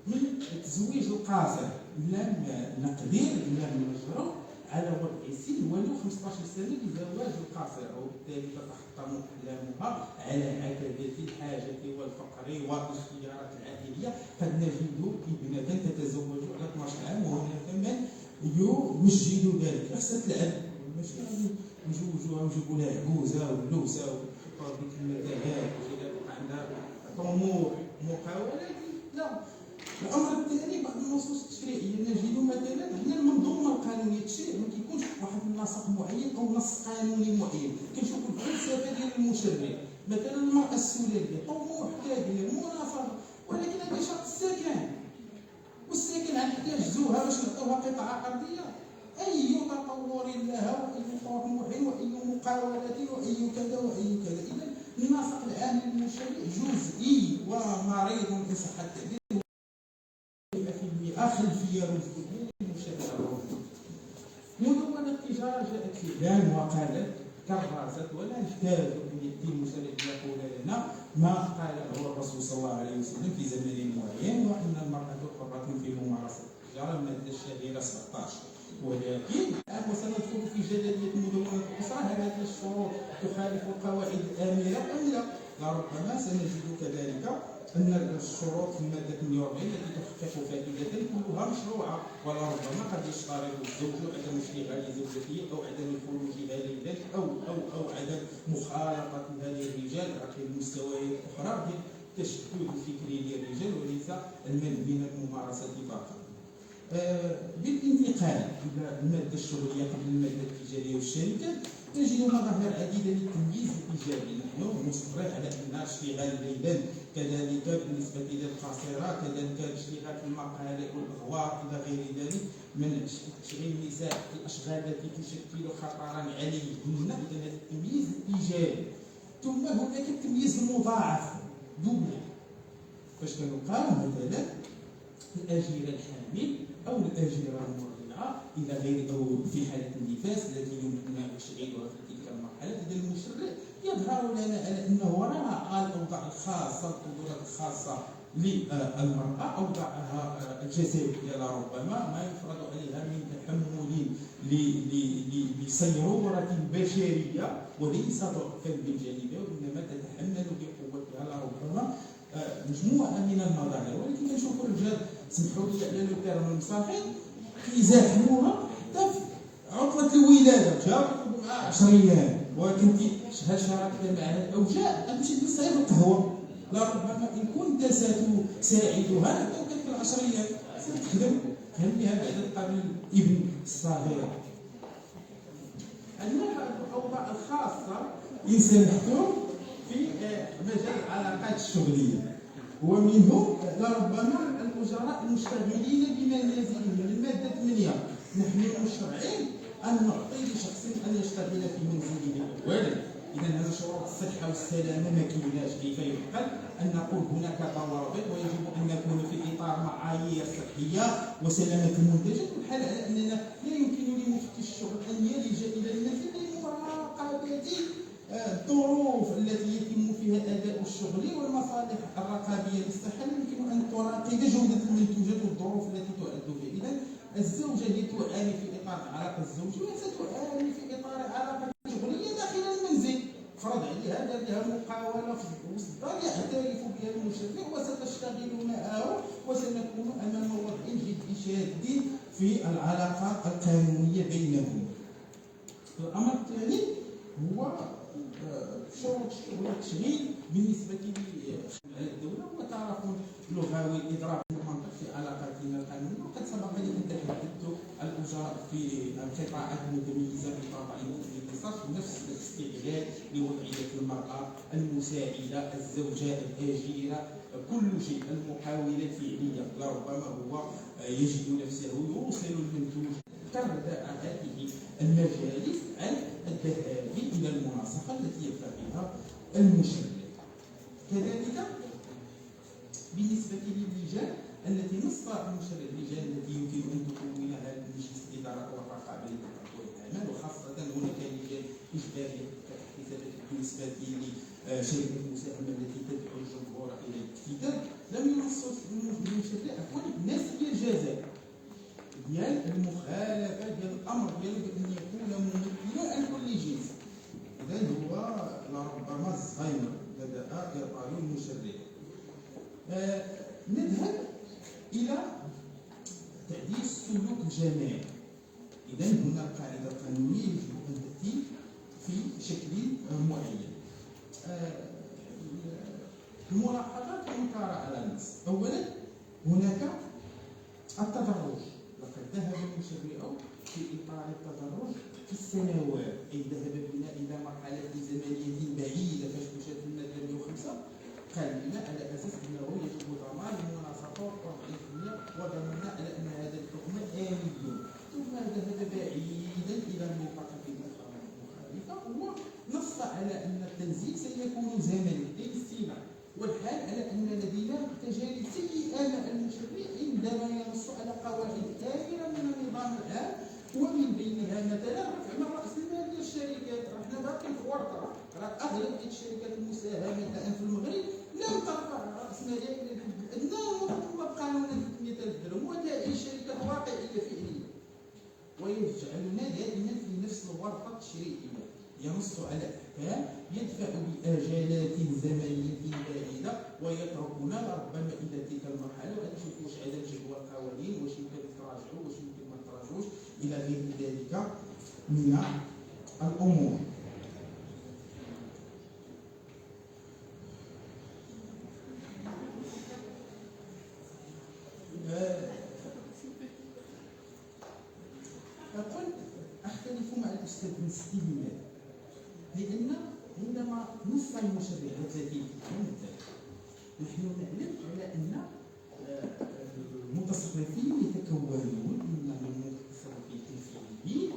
من التزويج القاصر. لم نقدر نجرؤ على وضع سن ولو 15 سنة لزواج القاصر، وبالتالي تتحطم أحلامها على عتبة الحاجة والفقر والاختيارات العائلية. قد نجد ابنة تتزوج على 12 عام وهناك من يمجد ذلك. خاصها تلعب، ماشي نجوجوها ونجيبوا لها عجوزة ولوسة وتحطها ديك المتاهات وتبقى عندها طموح مقاولة. لا. الأمر الثاني بعض النصوص التشريعية نجد مثلا هنا المنظومة القانونية التشريع ما كيكونش واحد النسق معين أو نص قانوني معين. كنشوفوا الفلسفة ديال المشرع مثلا المرأة السورية طموح كبير مناصرة، ولكن هذا شرط السكن، والسكن غنحتاج زوها باش نعطيوها قطعة أرضية. أي تطور لها وأي طموح وأي مقاولات وأي كذا وأي كذا. إذا النسق العام للمشرع جزئي ومريض إن صح التعبير. خلفية رجولية للمشرع. مدونة التجارة جاءت في بان وقالت كراسة ولا نحتاج أن يأتي المشرع يقول لنا ما قاله الرسول صلى الله عليه وسلم في زمن معين، وأن المرأة حرة في ممارسة التجارة، المادة الشهيرة 17. ولكن وسندخل في جدلية مدونة الأسرة، هل هذه الشروط تخالف القواعد الآمرة أم لا؟ لربما سنجد كذلك أن الشروط في المادة 48 التي تحقق فائدة كلها مشروعة، ولربما قد يشترط الزوج عدم اشتغال زوجته أو عدم خروجها ليلا أو عدم مخالطتها للرجال على المستويات الأخرى بالتشكل الفكري للرجال وليس المنع من الممارسة فقط. بالانتقال إلى المادة الشغلية قبل المادة التجارية والشركات نجد مظاهر عديدة للتمييز الإيجابي. نحن نصر على أن اشتغال ليلا كذلك بالنسبة إلى القاصرات، كذلك الاشتغال في المقالة والأغوار إلى غير ذلك من تشغيل النساء في الأشغال التي تشكل خطرا عليهن، إذا هذا التمييز الإيجابي. ثم هناك التمييز المضاعف دوبل، فاش كنلقاو مثلا الأجيرة الحامل أو الأجيرة المرضعة إلى غير، أو في حالة النفاس التي يمكن تشغيلها في تلك المرحلة. إذا المشرع يظهر لنا على أنه راعى الأوضاع الخاصة، القدرات الخاصة للمرأة، أوضاعها الجسدية ربما ما يفرض عليها من تحمل لصيرورة بشرية وليس ضعفا بالجانبين، وإنما تتحمل بقوتها لربما مجموعة من المظاهر. ولكن كنشوف الرجال سمحوا لي على لو كانوا المصاحين كيزاحموها حتى عطلة الولادة جاو مع 10 أيام، ولكن شاركت معنا الأوجاع غتمشي تنصير القهوة، لربما إن كنت ستساعدها لو كانت 10 أيام ستخدم خليها بعد قبل الابن الصغير. عندنا الأوضاع الخاصة ينسلحوا في مجال العلاقات الشغلية، ومنهم لربما الأجراء المشتغلين بمنازلهم. المادة 8 نحن مشرعين أن نعطي لشخص أن يشتغل في منزله أولا. إذا هذا شروط الصحة والسلامة ما كايناش. كيف يعقل أن نقول هناك ضوابط ويجب أن نكون في إطار معايير صحية وسلامة المنتجات، والحال على أننا لا يمكن لمفتش الشغل أن يلج إلى المنزل لمراقبة الظروف التي يتم فيها أداء الشغل والمصالح الرقابية للصحة. يمكن أن تراقب جودة المنتوجات والظروف التي تعد فيها. إذا الزوجة التي تعاني في إطار العلاقة الزوجية ستعاني في إطار علاقة شغلية داخل المنزل، فرض عليها دار لها مقاولة في وسط الدار يعترف بها المشرع وستشتغل معه، وسنكون أمام وضع جد شاد في العلاقات القانونية بينهم. الأمر الثاني هو شروط الشغل والتشغيل بالنسبة للدولة هو تعرف لغوي الإضراب المنطق في علاقاتنا القانونية. وقد سبق لي أن تحدثت الأجراء في القطاعات المتميزة بطبع الاختصاص نفس الاستغلال لوضعية المرأة، المساعدة، الزوجة، الأجيرة، كل شيء، المقاولة الفعلية لربما هو يجد نفسه يوصل المنتوج. تبدأ هذه المجالس عن الذهاب إلى المناصفة التي يبقى فيها المشرع. كذلك بالنسبة للرجال التي نص المشرع الرجال التي يمكن أن تكونها مجلس الإدارة والرقابة لتطور الأعمال، وخاصة هناك رجال إجبارية كحسابات بالنسبة لشركة المساهمة التي تدعو الجمهور إلى الاكتتاب. لم ينص المشرع نسي الجزاء ديال المخالفة ديال الأمر ديالو بأن يكون ممثلا عن كل جنس. إذا هو لربما الزهايمر بدأ إعطاء المشرع. نذهب إلى تعديل السلوك الجماعي. إذا هنا القاعدة القانونية يجب أن تأتي في شكل معين. الملاحظات المنكرة على النص. أولا هناك التدرج، لقد ذهب المشرع في إطار التدرج في السنوات، أي ذهب بنا إلى مرحلة زمنية بعيدة. فاش مشات المادة 105 قال لنا على أساس أنه يجب ضمان المناصفة والتوظيفية وضمان على أن هذا الحكم آلي. ثم ذهب بعيدا إلى المنطقة المخالفة ونص على أن التنزيل سيكون زمني أي استيلاء، والحال على أن لدينا تجارب سيئة مع المشرع عندما ينص على قواعد آمرة من النظام العام، ومن بينها مثلا رفع من رأس المال للشركات، حنا باقيين في ورطه. راه اغلبيه الشركات المساهمه الان في المغرب لم ترفع راس مالها الى الحد الادنى وقانون 300,000 درهم، وهذه شركه واقعيه فعليا، ويجعلنا دائما في نفس الورطه التشريعيه. ينص على احكام يدفع باجالات زمنيه بعيده ويتركنا ربما الى تلك المرحله ونشوف واش عدد جدوى القوانين، واش يمكن تراجعوا، واش يمكن ما تراجعوش، الى غير ذلك من الامور. فقلت اختلف مع الاستاذ بن ستيلي، لان عندما نص المشرع الذي يمثل نحن نعلم على ان المتصرفين يتكونون من المتصرفين التنفيذيين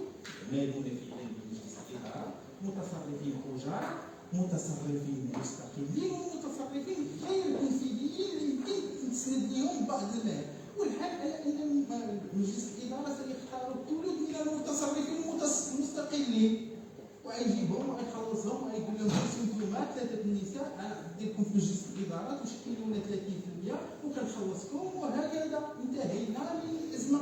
يعملون في علم مجلس الاداره، متصرفين اجار، متصرفين مستقلين، ومتصرفين غير تنفيذيين اللي يمكن تسند لهم بعض المال. والحال على ان مجلس الاداره سيختار الثلث من المتصرفين المستقلين، ويجيبهم ويخلصهم ويقول لهم انتم ثلاثه النساء نديركم في مجلس الاداره تشكلون 30% وكنخلصكم، وهكذا انتهينا من الازمه.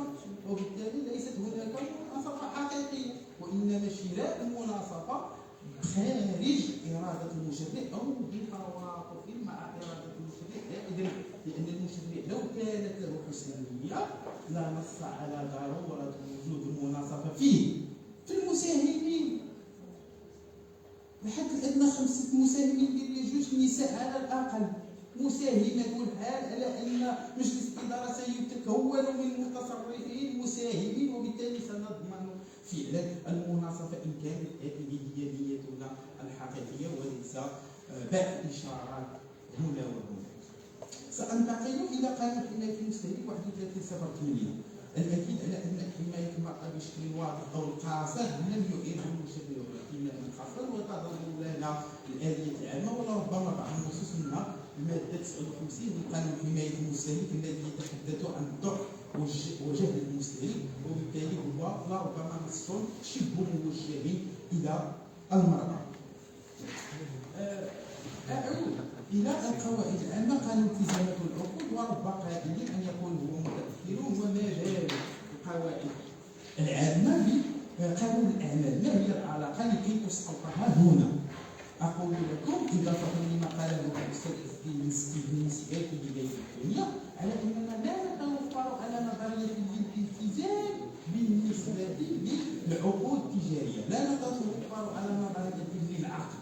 وبالتالي ليست هناك مناصفه حقيقيه، وانما شراء المناصفه خارج اراده المشرع او بتوافق مع اراده المشرع دائما، لان المشرع لو كانت له حسن النيه لا نص على ضروره وجود المناصفه في المساهمين. الحد الادنى 5 مساهمين ديال جوج نساء على الاقل مساهمه، والحال على ان مجلس الاداره سيتكون من متصرفين مساهمين، وبالتالي سنضمن فعلا المناصفه ان كانت هذه هي نيتنا الحقيقيه وليس باقي الاشارات هنا وهنا. سانتقل الى قانون حمايه المستهلك 31/87. الاكيد على ان حمايه المراه بشكل واضح او قاصر لم يعيد المشرع اهتماما خاصا، وتظل لنا الاليه العامه ولربما بعض النصوص منها الماده 59 من قانون حمايه المستهلك الذي يتحدث عن الضعف وجهل المستهلك، وبالتالي هو لربما نص شبه موجه الى المراه. أعود إلى القواعد العامة. قانون التزامات والعقود ورب قائل أن يكون هو متأخر، ومجال القواعد العامة بقانون الأعمال. ما هي العلاقة لكي أسقطها هنا؟ أقول لكم إضافة لما قاله الأستاذ ستيفنسي في بداية الدنيا على أننا لا نتوفر على نظرية الالتزام بالنسبة للعقود التجارية، لا نتوفر على نظرية للعقد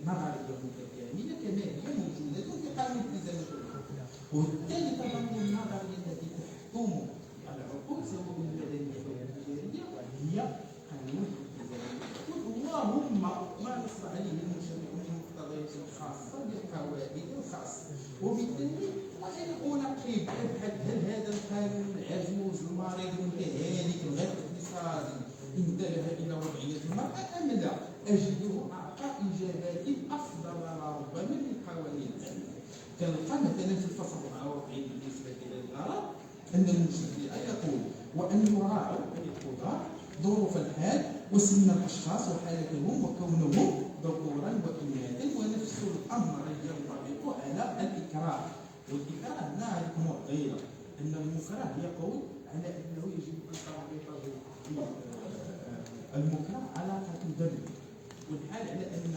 نظرية متكاملة كما هي موجودة في قانون التزامات والعقود، وبالتالي تظل النظرية التي تحكم العقود سواء المدنية أو التجارية هي قانون التزامات والعقود، اللهم ما نص عليه المشرع من المقتضيات الخاصة بالقواعد الخاصة. وبالتالي وأنا أنقب أبحث هل هذا القانون العجوز المريض المتهالك الغير اقتصادي انتبه إلى وضعية المرأة أم لا؟ أجده أعطى إجابات أفضل ربما من قوانين الأعمال. كنلقى مثلا في الفصل 44 بالنسبة إلى الغرض أن المشرع يقول وأن يراعوا القضاة ظروف الحال وسن الأشخاص وحالتهم وكونهم ذكورا وإناثا، ونفس الأمر ينطبق على الإكراه. والإكراه هنا هذه معضلة، أن المكره يقول على أنه يجب أن تربط المكره علاقة دم، والحال على أن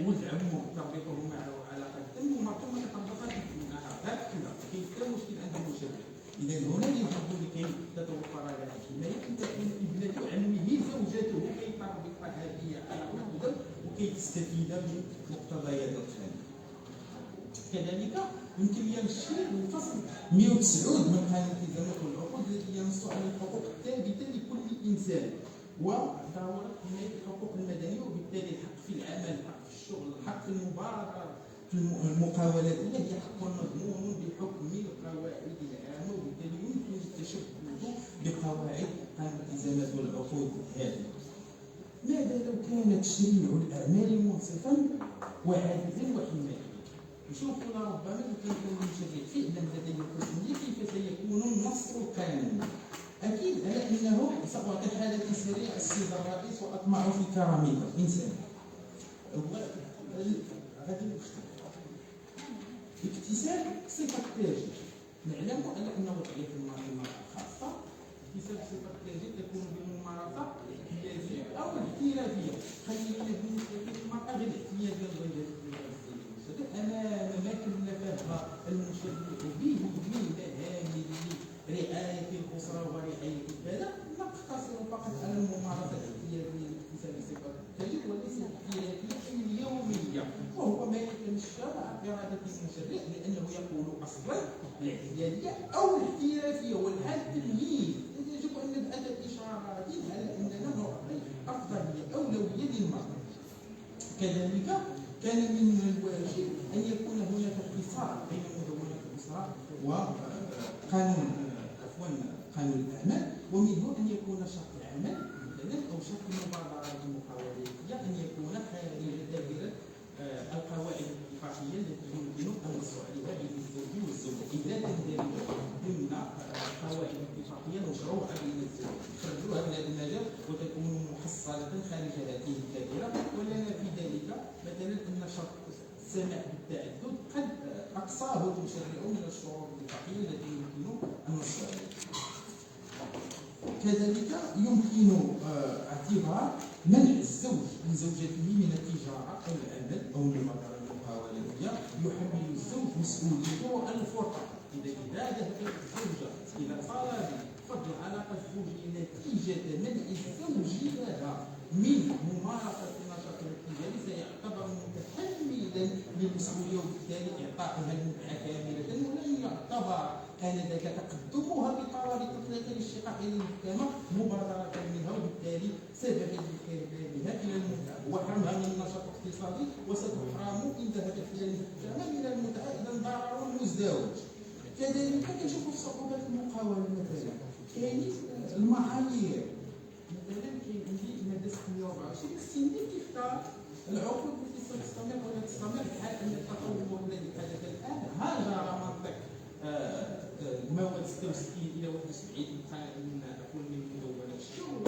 ولد عمه تربطه معه علاقة دم ومرته ما تربطش معها هكذا، كاين حتى مشكل عند المشرع. إذا هنا يجب لكي تتوفر لها الحماية أن تكون ابنة عمه زوجته كي تربط هذه علاقة دم وكي تستفيد من مقتضيات القانون. كذلك يمكن يمشي للفصل 109 من قانون التزامات والعقود الذي ينص على الحقوق الثابتة لكل إنسان وضرورة حماية الحقوق المدنية، وبالتالي الحق في العمل، الحق في الشغل، الحق في المبادرة، في المقاولات هي حق مضمون بحكم القواعد العامة، وبالتالي يمكن التشبث بقواعد قانون التزامات والعقود هذه. ماذا لو كان تشريع الأعمال منصفا وعادلا وحماية؟ نشوفوا ربما لو كان المشرع فعلا لديه حسنية كيف سيكون النص القانوني. أكيد على أنه سأعطي حالة سريعة السيد الرئيس وأطمع في كرامتك الإنسان. هذه اكتساب صفة تاجر. نعلم أن وضعية المرأة خاصة. اكتساب صفة تاجر تكون بالممارسة السياسية أو الاحترافية. خلينا بالنسبة للمرأة غير الاحتياج للغاية. أمام ما كلفها المشرع به من مهام رعاية الأسرة ورعاية كذا، نقتصر فقط على الممارسة الاحتياجية لاكتساب صفة التاجر وليس الاحتياجية اليومية، وهو ما يتمشى مع إرادة المشرع لأنه يقول أصلا الاحتياجية أو الاحترافية، والحال التمييز. يجب أن نبعث إشارات على أننا نعطي أفضلية أولوية للمرأة. كذلك كان من الواجب أن يكون هناك اتصال بين مدونة الأسرة وقانون الأعمال، ومنه أن يكون شرط العمل مثلا أو شرط المبادرات المقاولاتية أن يكون خارج دائرة القواعد الاتفاقية التي يمكن أن نص عليها بين الزوج والزوجة إذا تندرج ضمن القواعد الاتفاقية المشروعة بين الزوج، خرجوها من هذا المجال وتكون محصلة خارج هذه الدائرة. ولنا في ذلك مثلا أن شرط السماع بالتعدد قد أقصاه المشرع من الشروط الاتفاقية التي يمكن أن نص عليها. كذلك يمكن اعتبار منع الزوج لزوجته من التجارة أو العمل أو المبادرة المقاولاتية يحمل الزوج مسؤوليته الفرقة إذا ذهبت الزوجة إلى طلب فض العلاقة الزوجية نتيجة منع الزوج لها من ممارسة النشاط التجاري سيعتبر متحملا للمسؤولية وبالتالي إعطائها المتعة كاملة، ولن يعتبر آنذاك تقدمها بقرار تطليق الاشتقاق إلى المحكمة مبادرة منها وبالتالي سببا لإرسالها إلى المتعة وحرمها من النشاط الاقتصادي، وستحرم إن ذهبت إلى المحكمة من المتعة إذا ضرر مزدوج. كذلك كنشوفوا الصعوبات المقاولة مثلا كاين المعايير. مثلا كاين عندي المادة 624 السندي كيختار العقود التي ستستمر ولا تستمر في حال أن التطور الذي حدث الآن هاجر منطق مواد 66 إلى 71 من مدونة الشغل،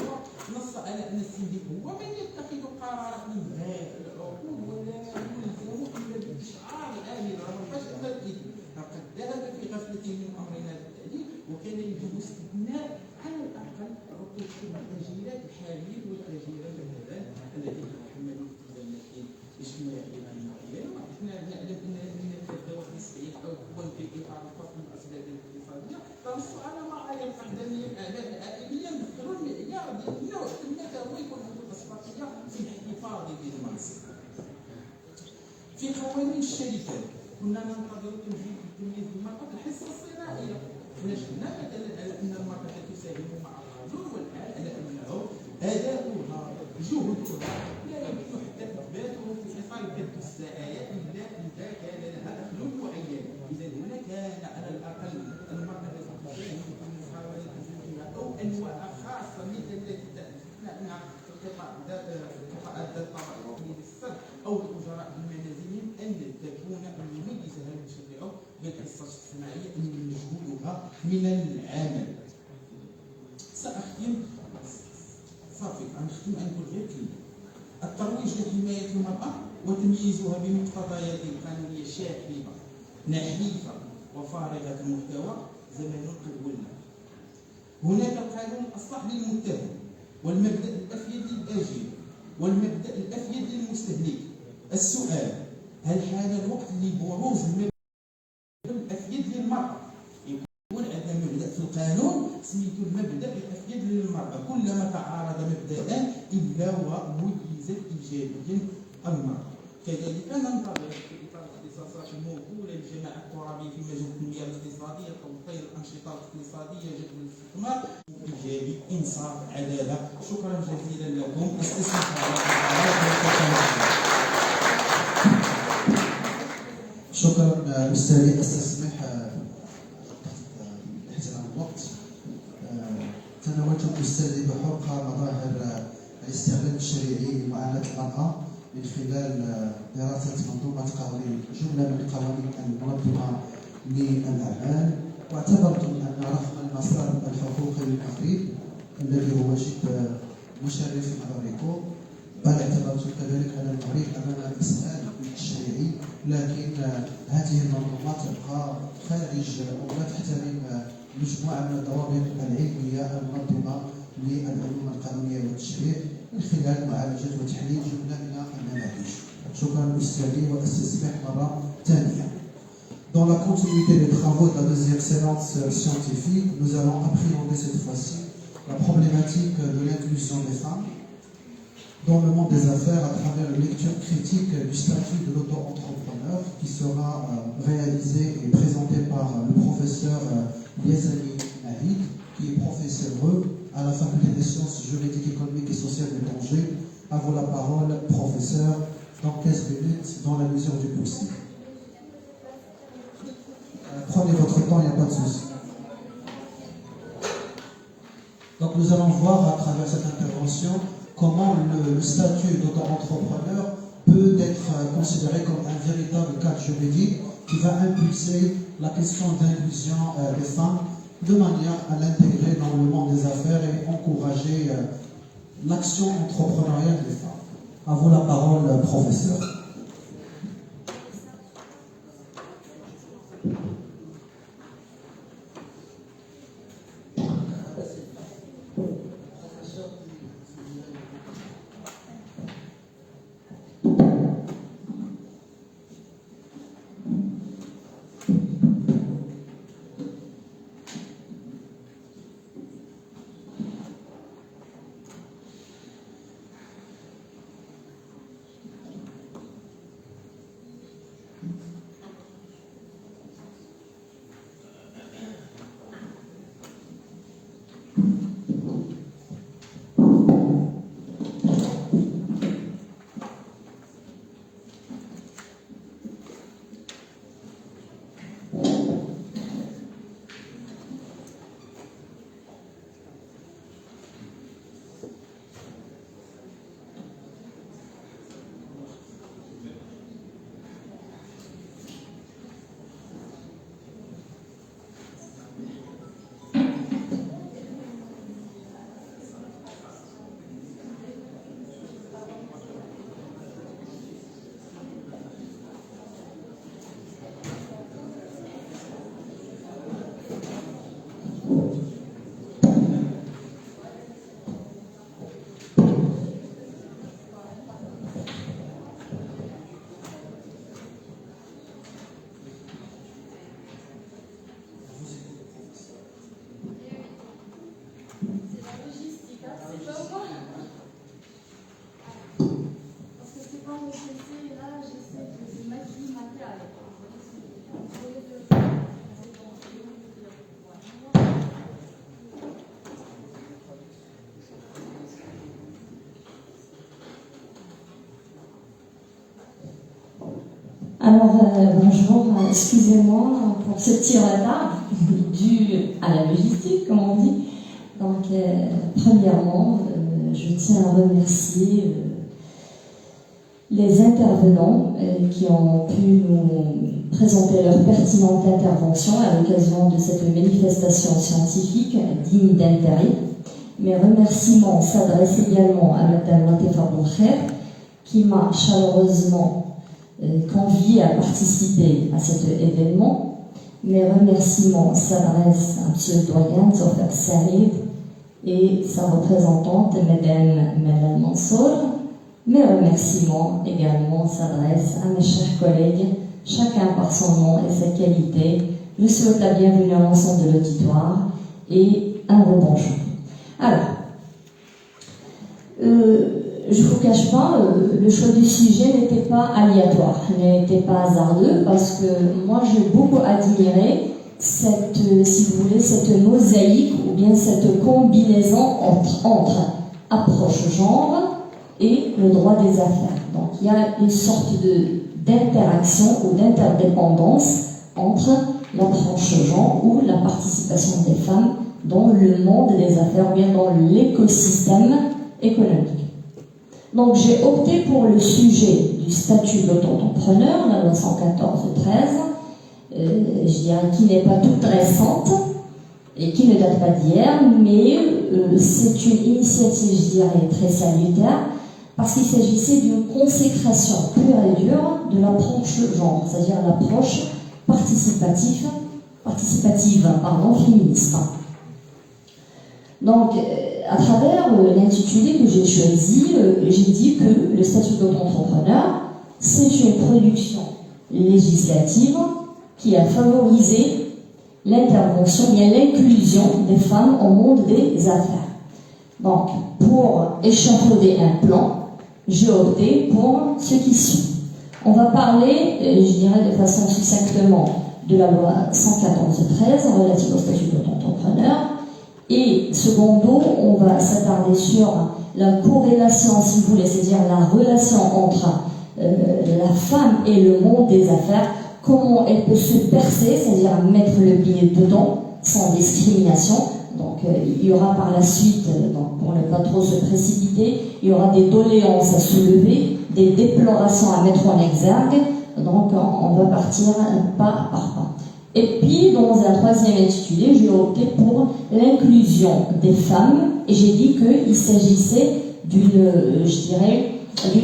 نص على أن السندي هو من يتخذ قرارات إنهاء العقود ولا يلزم إلا بإشعار العامل رغم فشل الإذن. فقد ذهب في غفلة من أمرنا التعديل وكان يجب استثناء على الأقل عقود التأجيرات الحالية والتأجيرات مثلا التي تتحمل التزامات اجتماعية معينة. ونحن نعلم أن التداول النسبي أو الكون في إطار الفصل الأسباب الاقتصادية تنص على معايير الأقدمية الأعمال العائلية مثل المعيار ديال النوع ثم هو يكون عنده الأسبقية في الاحتفاظ بالمنصب. في قوانين الشركات كنا ننتظر تمييز المرأة الحصة الصناعية. نجدنا مثلا على أن المرأة تساهم مع الرجل والحال على أنه أداؤها جهدها لا يمكن حتى إثباته في إطار كد السعاية إلا إذا كان لها دخل معين. إذا هنا كان على الأقل المرأة تساهم في محاولة زوجها أو أنواع خاصة مثل التي تعنى القطاع ذات الطبع للسر أو الأجراء بمنازلهم أن تكون مميزة المشرع بالحصة الصناعية أن مجهودها من العمل. سأختم صافي غنختم نقول غير كلمة. الترويج لحماية المرأة وتمييزها بمقتضيات قانونية شاكلة نحيفة وفارغة المحتوى زمان قد ولى. هناك القانون الأصلح للمتهم والمبدأ الأفيد للآجر والمبدأ الأفيد للمستهلك. السؤال: هل حان الوقت لبروز المبدأ الأفيد للمرأة؟ يكون عندنا مبدأ في القانون سميتو المبدأ الأفيد للمرأة، كلما تعارض مبدأان إلا وميزت إيجابيا المرأة. كذلك ننتظر في إطار الاختصاصات الموكولة للجماعة الترابية في مجال التنمية الاقتصادية توطين الأنشطة الاقتصادية جذب الاستثمار إيجابي إنصاف عدالة. شكرا جزيلا لكم. استسمح شكرا أستاذي. استسمح احترام الوقت. تناولت الأستاذ بحرقة مظاهر الاستغلال الشريعي لمعاناة المرأة من خلال دراسة منظومة قوانين جملة من القوانين المنظمة للأعمال، واعتبرت أن رغم المسار الحقوقي للمغرب الذي هو جد مشرف على الركوب، بل اعتبرت كذلك على المريض امام اسهال تشريعي، لكن هذه المنظومات تبقى خارج ولا تحترم مجموعه من الضوابط العلميه المنظمه للعلوم القانونيه والتشريع من خلال معالجه وتحليل جمله من النماذج. شكرا استاذي واستسمح مره ثانيه. Dans la continuité des travaux de la deuxième séance scientifique, nous allons appréhender cette fois-ci la problématique de l'inclusion des femmes dans le monde des affaires à travers une lecture critique du statut de l'auto-entrepreneur qui sera réalisée et présentée par le professeur Yazani Nahid, qui est professeur à la faculté des sciences juridiques, économiques et sociales de Tanger. À vous la parole, professeur, dans 15 minutes, dans la mesure du possible. Prenez votre temps, il n'y a pas de souci. Donc nous allons voir à travers cette intervention comment le statut d'auto-entrepreneur peut être considéré comme un véritable cadre juridique qui va impulser la question d'inclusion des femmes de manière à l'intégrer dans le monde des affaires et encourager l'action entrepreneuriale des femmes. À vous la parole, professeur. Alors, bonjour, excusez-moi pour ce petit retard dû à la logistique, comme on dit. Donc, premièrement, je tiens à remercier les intervenants qui ont pu nous présenter leur pertinente intervention à l'occasion de cette manifestation scientifique digne d'intérêt. Mes remerciements s'adressent également à Madame Latifa Boukher qui m'a chaleureusement convié à participer à cet événement. Mes remerciements s'adressent à M. le doyen Zofar Saïd et sa représentante, Madame Mansour. Mes remerciements également s'adressent à mes chers collègues, chacun par son nom et sa qualité. Je souhaite la bienvenue à l'ensemble de l'auditoire et un rebonjour. Alors, je ne vous cache pas, le choix du sujet n'était pas aléatoire, n'était pas hasardeux, parce que moi j'ai beaucoup admiré cette, si vous voulez, cette mosaïque ou bien cette combinaison entre approche genre et le droit des affaires. Donc il y a une sorte d'interaction ou d'interdépendance entre l'approche genre ou la participation des femmes dans le monde des affaires ou bien dans l'écosystème économique. Donc j'ai opté pour le sujet du statut d'auto-entrepreneur, la loi 114/13, je dirais qui n'est pas toute récente, et qui ne date pas d'hier, mais c'est une initiative, je dirais, très salutaire, parce qu'il s'agissait d'une consécration pure et dure de l'approche genre, c'est-à-dire l'approche participative, féministe. Donc, à travers l'intitulé que j'ai choisi, j'ai dit que le statut d'auto-entrepreneur, c'est une production législative qui a favorisé l'intervention, bien l'inclusion des femmes au monde des affaires. Donc, pour échafauder un plan, j'ai opté pour ce qui suit. On va parler, je dirais de façon succinctement, de la loi 114/13 relative au statut d'auto-entrepreneur. Et secondo, on va s'attarder sur la corrélation, si vous voulez, c'est-à-dire la relation entre la femme et le monde des affaires, comment elle peut se percer, c'est-à-dire mettre le pied dedans, sans discrimination. Donc il y aura par la suite, donc, pour ne pas trop se précipiter, il y aura des doléances à soulever, des déplorations à mettre en exergue. Donc on va partir pas par pas. Et puis dans un troisième intitulé, j'ai opté pour l'inclusion des femmes et j'ai dit qu'il s'agissait d'une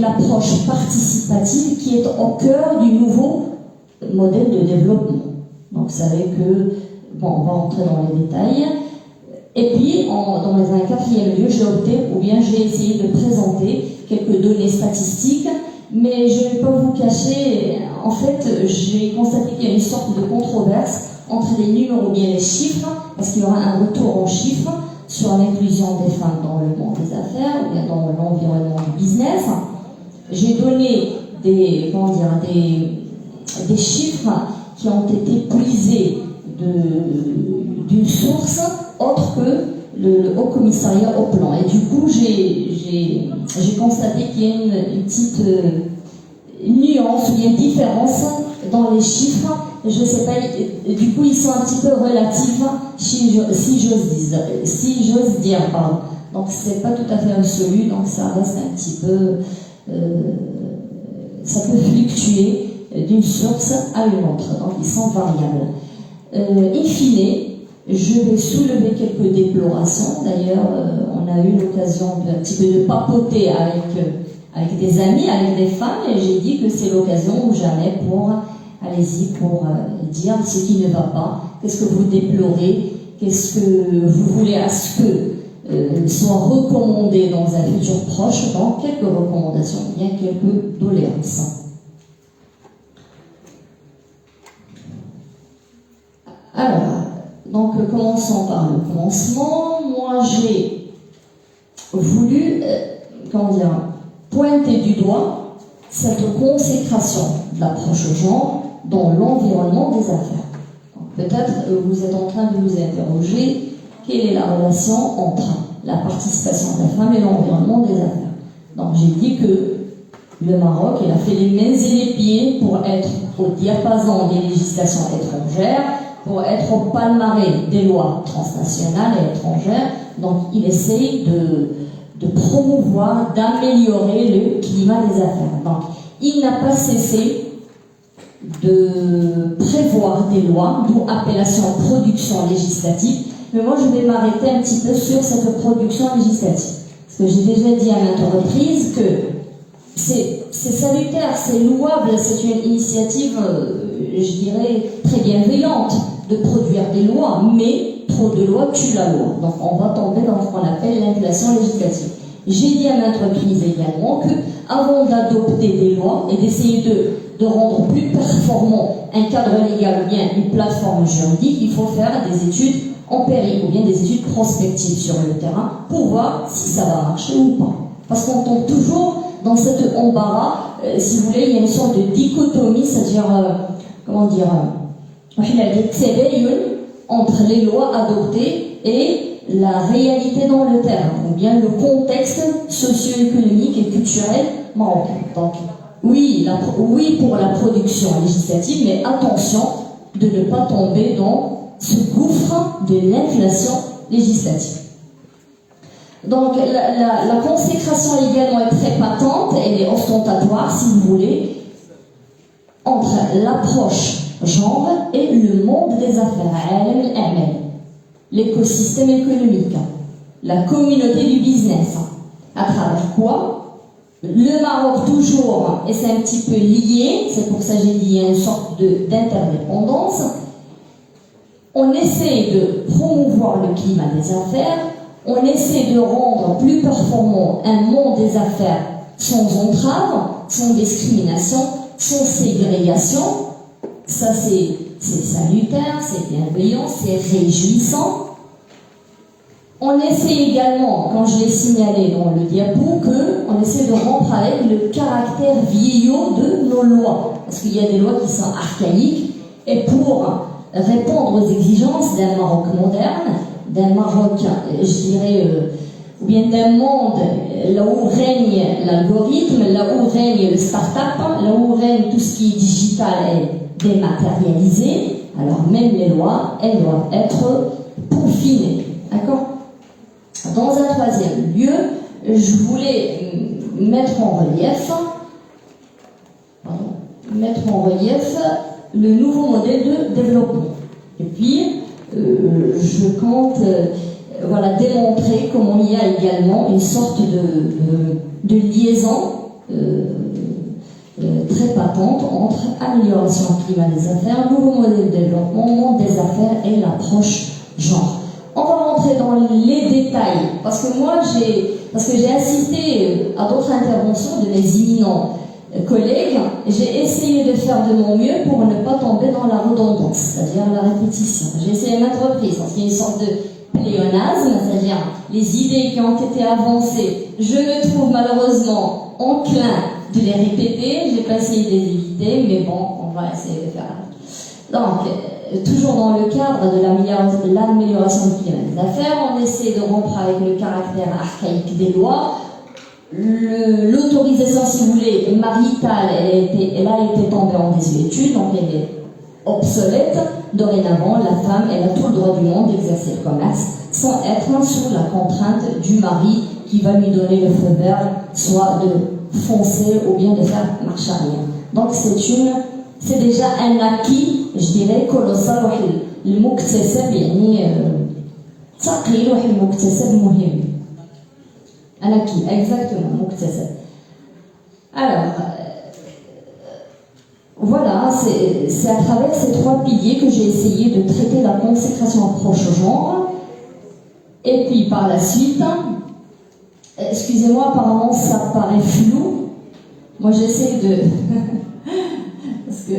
approche participative qui est au cœur du nouveau modèle de développement. Donc vous savez que, bon, on va rentrer dans les détails. Et puis, dans un quatrième lieu, j'ai essayé de présenter quelques données statistiques, mais je ne vais pas vous cacher, en fait, j'ai constaté qu'il y a une sorte de controverse entre les numéros ou bien les chiffres, parce qu'il y aura un retour en chiffres sur l'inclusion des femmes dans le monde des affaires, ou bien dans l'environnement du business. J'ai donné des chiffres qui ont été puisés d'une source autre que le Haut Commissariat au Plan. Et du coup, j'ai constaté qu'il y a une petite nuance ou bien différence dans les chiffres. Je ne sais pas, du coup, ils sont un petit peu relatifs, si j'ose dire. Pardon. Donc, c'est pas tout à fait absolu, donc ça reste un petit peu... ça peut fluctuer d'une source à une autre, donc ils sont variables. In fine, je vais soulever quelques déplorations. D'ailleurs, on a eu l'occasion un petit peu de papoter avec des amis, avec des femmes, et j'ai dit que c'est l'occasion ou jamais pour dire ce qui ne va pas, qu'est-ce que vous déplorez, qu'est-ce que vous voulez à ce que soit recommandé dans un futur proche, donc quelques recommandations, bien quelques doléances. Alors, donc commençons par le commencement. Moi, j'ai voulu, pointer du doigt cette consécration de l'approche genre dans l'environnement des affaires. Peut-être vous êtes en train de vous interroger quelle est la relation entre la participation de la femme et l'environnement des affaires. Donc j'ai dit que le Maroc, il a fait les mains et les pieds pour être au diapason des législations étrangères, pour être au palmarès des lois transnationales et étrangères. Donc il essaye de promouvoir, d'améliorer le climat des affaires. Donc il n'a pas cessé de prévoir des lois, d'où appellation production législative. Mais moi, je vais m'arrêter un petit peu sur cette production législative. Parce que j'ai déjà dit à maintes reprises que c'est salutaire, c'est louable, c'est une initiative, je dirais, très bienveillante de produire des lois, mais trop de lois tue la loi. Donc on va tomber dans ce qu'on appelle l'inflation législative. J'ai dit à maintes reprises également que avant d'adopter des lois et d'essayer de rendre plus performant un cadre légal ou bien une plateforme juridique, il faut faire des études empiriques ou bien des études prospectives sur le terrain pour voir si ça va marcher ou pas. Parce qu'on tombe toujours dans cet embarras, si vous voulez, il y a une sorte de dichotomie, c'est-à-dire, entre les lois adoptées et la réalité dans le terrain, ou bien le contexte socio-économique et culturel marocain. Donc, oui pour la production législative, mais attention de ne pas tomber dans ce gouffre de l'inflation législative. Donc la consécration également est très patente, elle est ostentatoire si vous voulez, entre l'approche genre et le monde des affaires. l'écosystème économique, la communauté du business. À travers quoi? Le Maroc toujours, et c'est un petit peu lié, c'est pour ça que j'ai dit il y a une sorte d'interdépendance. On essaie de promouvoir le climat des affaires, on essaie de rendre plus performant un monde des affaires sans entrave, sans discrimination, sans ségrégation. Ça c'est salutaire, c'est bienveillant, c'est réjouissant. On essaie également, quand je l'ai signalé dans le diapo, qu'on essaie de rompre avec le caractère vieillot de nos lois. Parce qu'il y a des lois qui sont archaïques, et pour répondre aux exigences d'un Maroc moderne, d'un Maroc, je dirais, ou bien d'un monde là où règne l'algorithme, là où règne le start-up, là où règne tout ce qui est digital et dématérialisé, alors même les lois, elles doivent être peaufinées. D'accord? Dans un troisième lieu, je voulais mettre en relief le nouveau modèle de développement. Et puis, je compte démontrer comment il y a également une sorte de liaison très patente entre amélioration du climat des affaires, nouveau modèle de développement, monde des affaires et l'approche genre. On va rentrer dans les détails, parce que j'ai assisté à d'autres interventions de mes éminents collègues, j'ai essayé de faire de mon mieux pour ne pas tomber dans la redondance, c'est-à-dire la répétition. J'ai essayé à maintes reprises, parce qu'il y a une sorte de pléonasme, c'est-à-dire les idées qui ont été avancées, je me trouve malheureusement enclin de les répéter, je n'ai pas essayé de les éviter, mais bon, on va essayer de faire. Donc, toujours dans le cadre de l'amélioration du climat des affaires, on essaie de rompre avec le caractère archaïque des lois. L'autorisation, si vous voulez, maritale, elle a été tombée en désuétude, donc elle est obsolète. Dorénavant, la femme, elle a tout le droit du monde d'exercer le commerce sans être sous la contrainte du mari qui va lui donner le feu vert, soit de foncer ou bien de faire marche arrière. Donc c'est déjà un acquis, je dirais, colossal. المكتسب يعني ثقيل والمكتسب مهم. Un acquis, exactement, مكتسب. Alors, voilà, c'est à travers ces trois piliers que j'ai essayé de traiter la consécration approche au genre. Et puis par la suite, excusez-moi, apparemment ça paraît flou. Moi j'essaie de... Parce que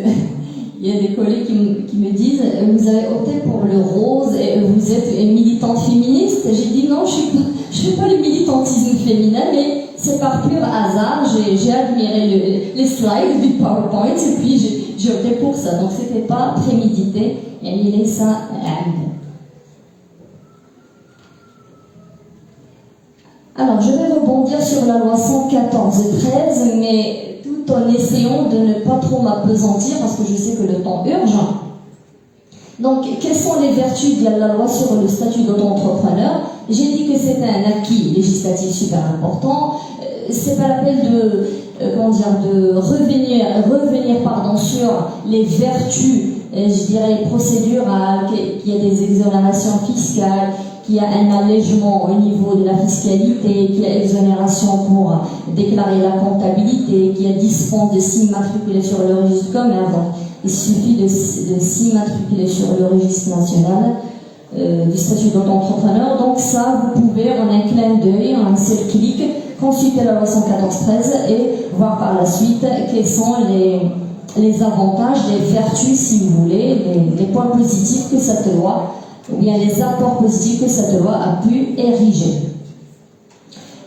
il y a des collègues qui me disent vous avez opté pour le rose et vous êtes une militante féministe. J'ai dit non, je ne fais pas le militantisme féminin, mais c'est par pur hasard. J'ai admiré les slides du PowerPoint et puis j'ai opté pour ça. Donc c'était pas prémédité. Il est ça. Alors je vais rebondir sur la loi 114/13, mais tout en essayant de ne pas trop m'appesantir parce que je sais que le temps urge. Donc, quelles sont les vertus de la loi sur le statut d'auto-entrepreneur? J'ai dit que c'était un acquis législatif super important. C'est pas la peine de revenir sur les vertus, je dirais, les procédures, qu'il y a des exonérations fiscales, qu'il y a un allègement au niveau de la fiscalité, qu'il y a exonération pour déclarer la comptabilité, qu'il y a dispense de s'immatriculer sur le registre du commerce. Donc, il suffit de s'immatriculer sur le registre national du statut d'auto-entrepreneur. Donc ça, vous pouvez, en un clin d'œil, en un seul clic, consulter la loi 114/13 et voir par la suite quels sont les avantages, les vertus, si vous voulez, les points positifs que cette loi, ou bien les apports positifs que cette loi a pu ériger.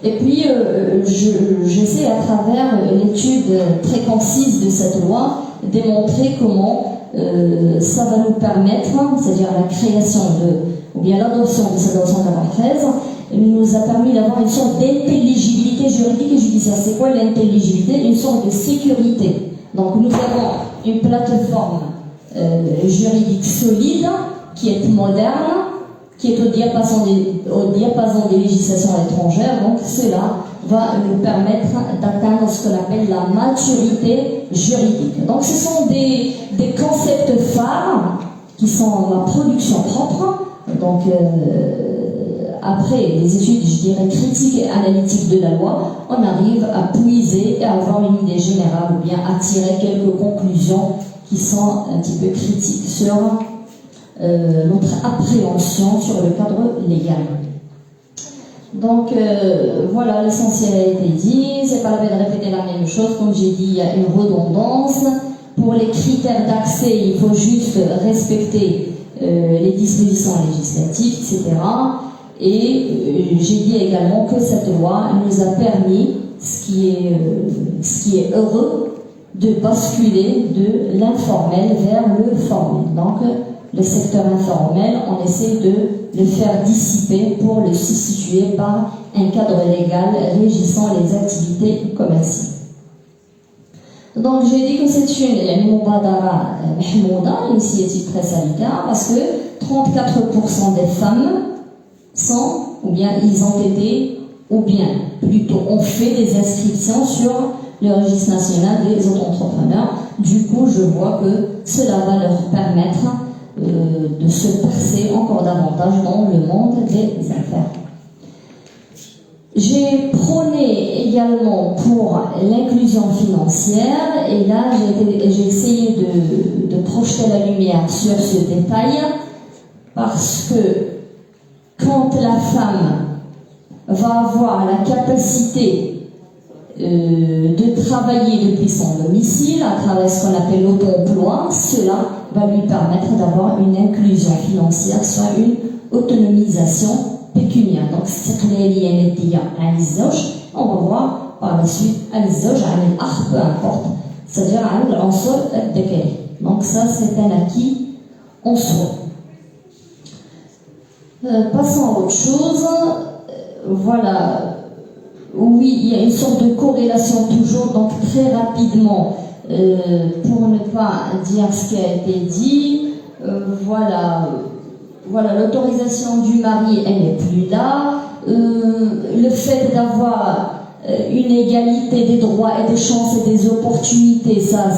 Et puis, j'essaie à travers l'étude très concise de cette loi démontrer comment ça va nous permettre, c'est-à-dire la création ou bien l'adoption de cette loi 114/13, nous a permis d'avoir une sorte d'intelligibilité juridique et judiciaire. C'est quoi l'intelligibilité? Une sorte de sécurité. Donc nous avons une plateforme juridique solide, qui est moderne, qui est au diapason des législations étrangères. Donc cela va nous permettre d'atteindre ce qu'on appelle la maturité juridique. Donc ce sont des concepts phares qui sont ma production propre, Donc, après les études, je dirais, critiques et analytiques de la loi, on arrive à puiser et à avoir une idée générale ou bien à tirer quelques conclusions qui sont un petit peu critiques sur notre appréhension sur le cadre légal. Donc voilà, l'essentiel a été dit, c'est pas la peine de répéter la même chose, comme j'ai dit, il y a une redondance. Pour les critères d'accès, il faut juste respecter les dispositions législatives, etc. Et j'ai dit également que cette loi nous a permis, ce qui est heureux, de basculer de l'informel vers le formel. Donc, le secteur informel, on essaie de le faire dissiper pour le substituer par un cadre légal régissant les activités commerciales. Donc, j'ai dit que c'est une mubadara mahmouda, une initiative très salutaire, parce que 34% des femmes sont, ou bien ils ont été, ou bien plutôt ont fait des inscriptions sur le registre national des auto-entrepreneurs. Du coup, je vois que cela va leur permettre de se percer encore davantage dans le monde des affaires. J'ai prôné également pour l'inclusion financière, et là j'ai essayé de projeter la lumière sur ce détail, parce que quand la femme va avoir la capacité de travailler depuis son domicile à travers ce qu'on appelle l'auto-emploi, cela va lui permettre d'avoir une inclusion financière, soit une autonomisation pécuniaire. Donc, on va voir par la suite, peu importe, c'est-à-dire donc ça c'est un acquis en soi. Passons à autre chose. Voilà. Oui, il y a une sorte de corrélation toujours, donc très rapidement, pour ne pas dire ce qui a été dit, voilà, l'autorisation du mari, elle n'est plus là, le fait d'avoir une égalité des droits et des chances et des opportunités, ça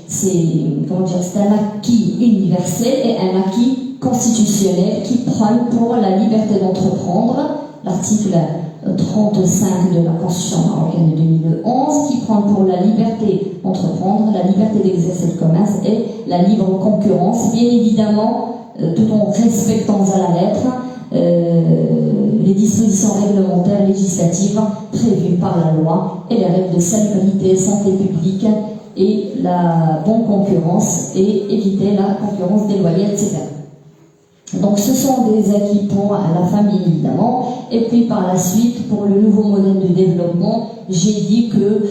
c'est un acquis universel et un acquis constitutionnel qui prône pour la liberté d'entreprendre, l'article 35 de la Constitution marocaine de 2011, qui prend pour la liberté d'entreprendre, la liberté d'exercer le commerce et la libre concurrence, bien évidemment, tout en respectant à la lettre les dispositions réglementaires législatives prévues par la loi et les règles de salubrité, santé publique et la bonne concurrence et éviter la concurrence déloyale, etc. Donc ce sont des acquis pour la famille évidemment, et puis par la suite pour le nouveau modèle de développement, j'ai dit que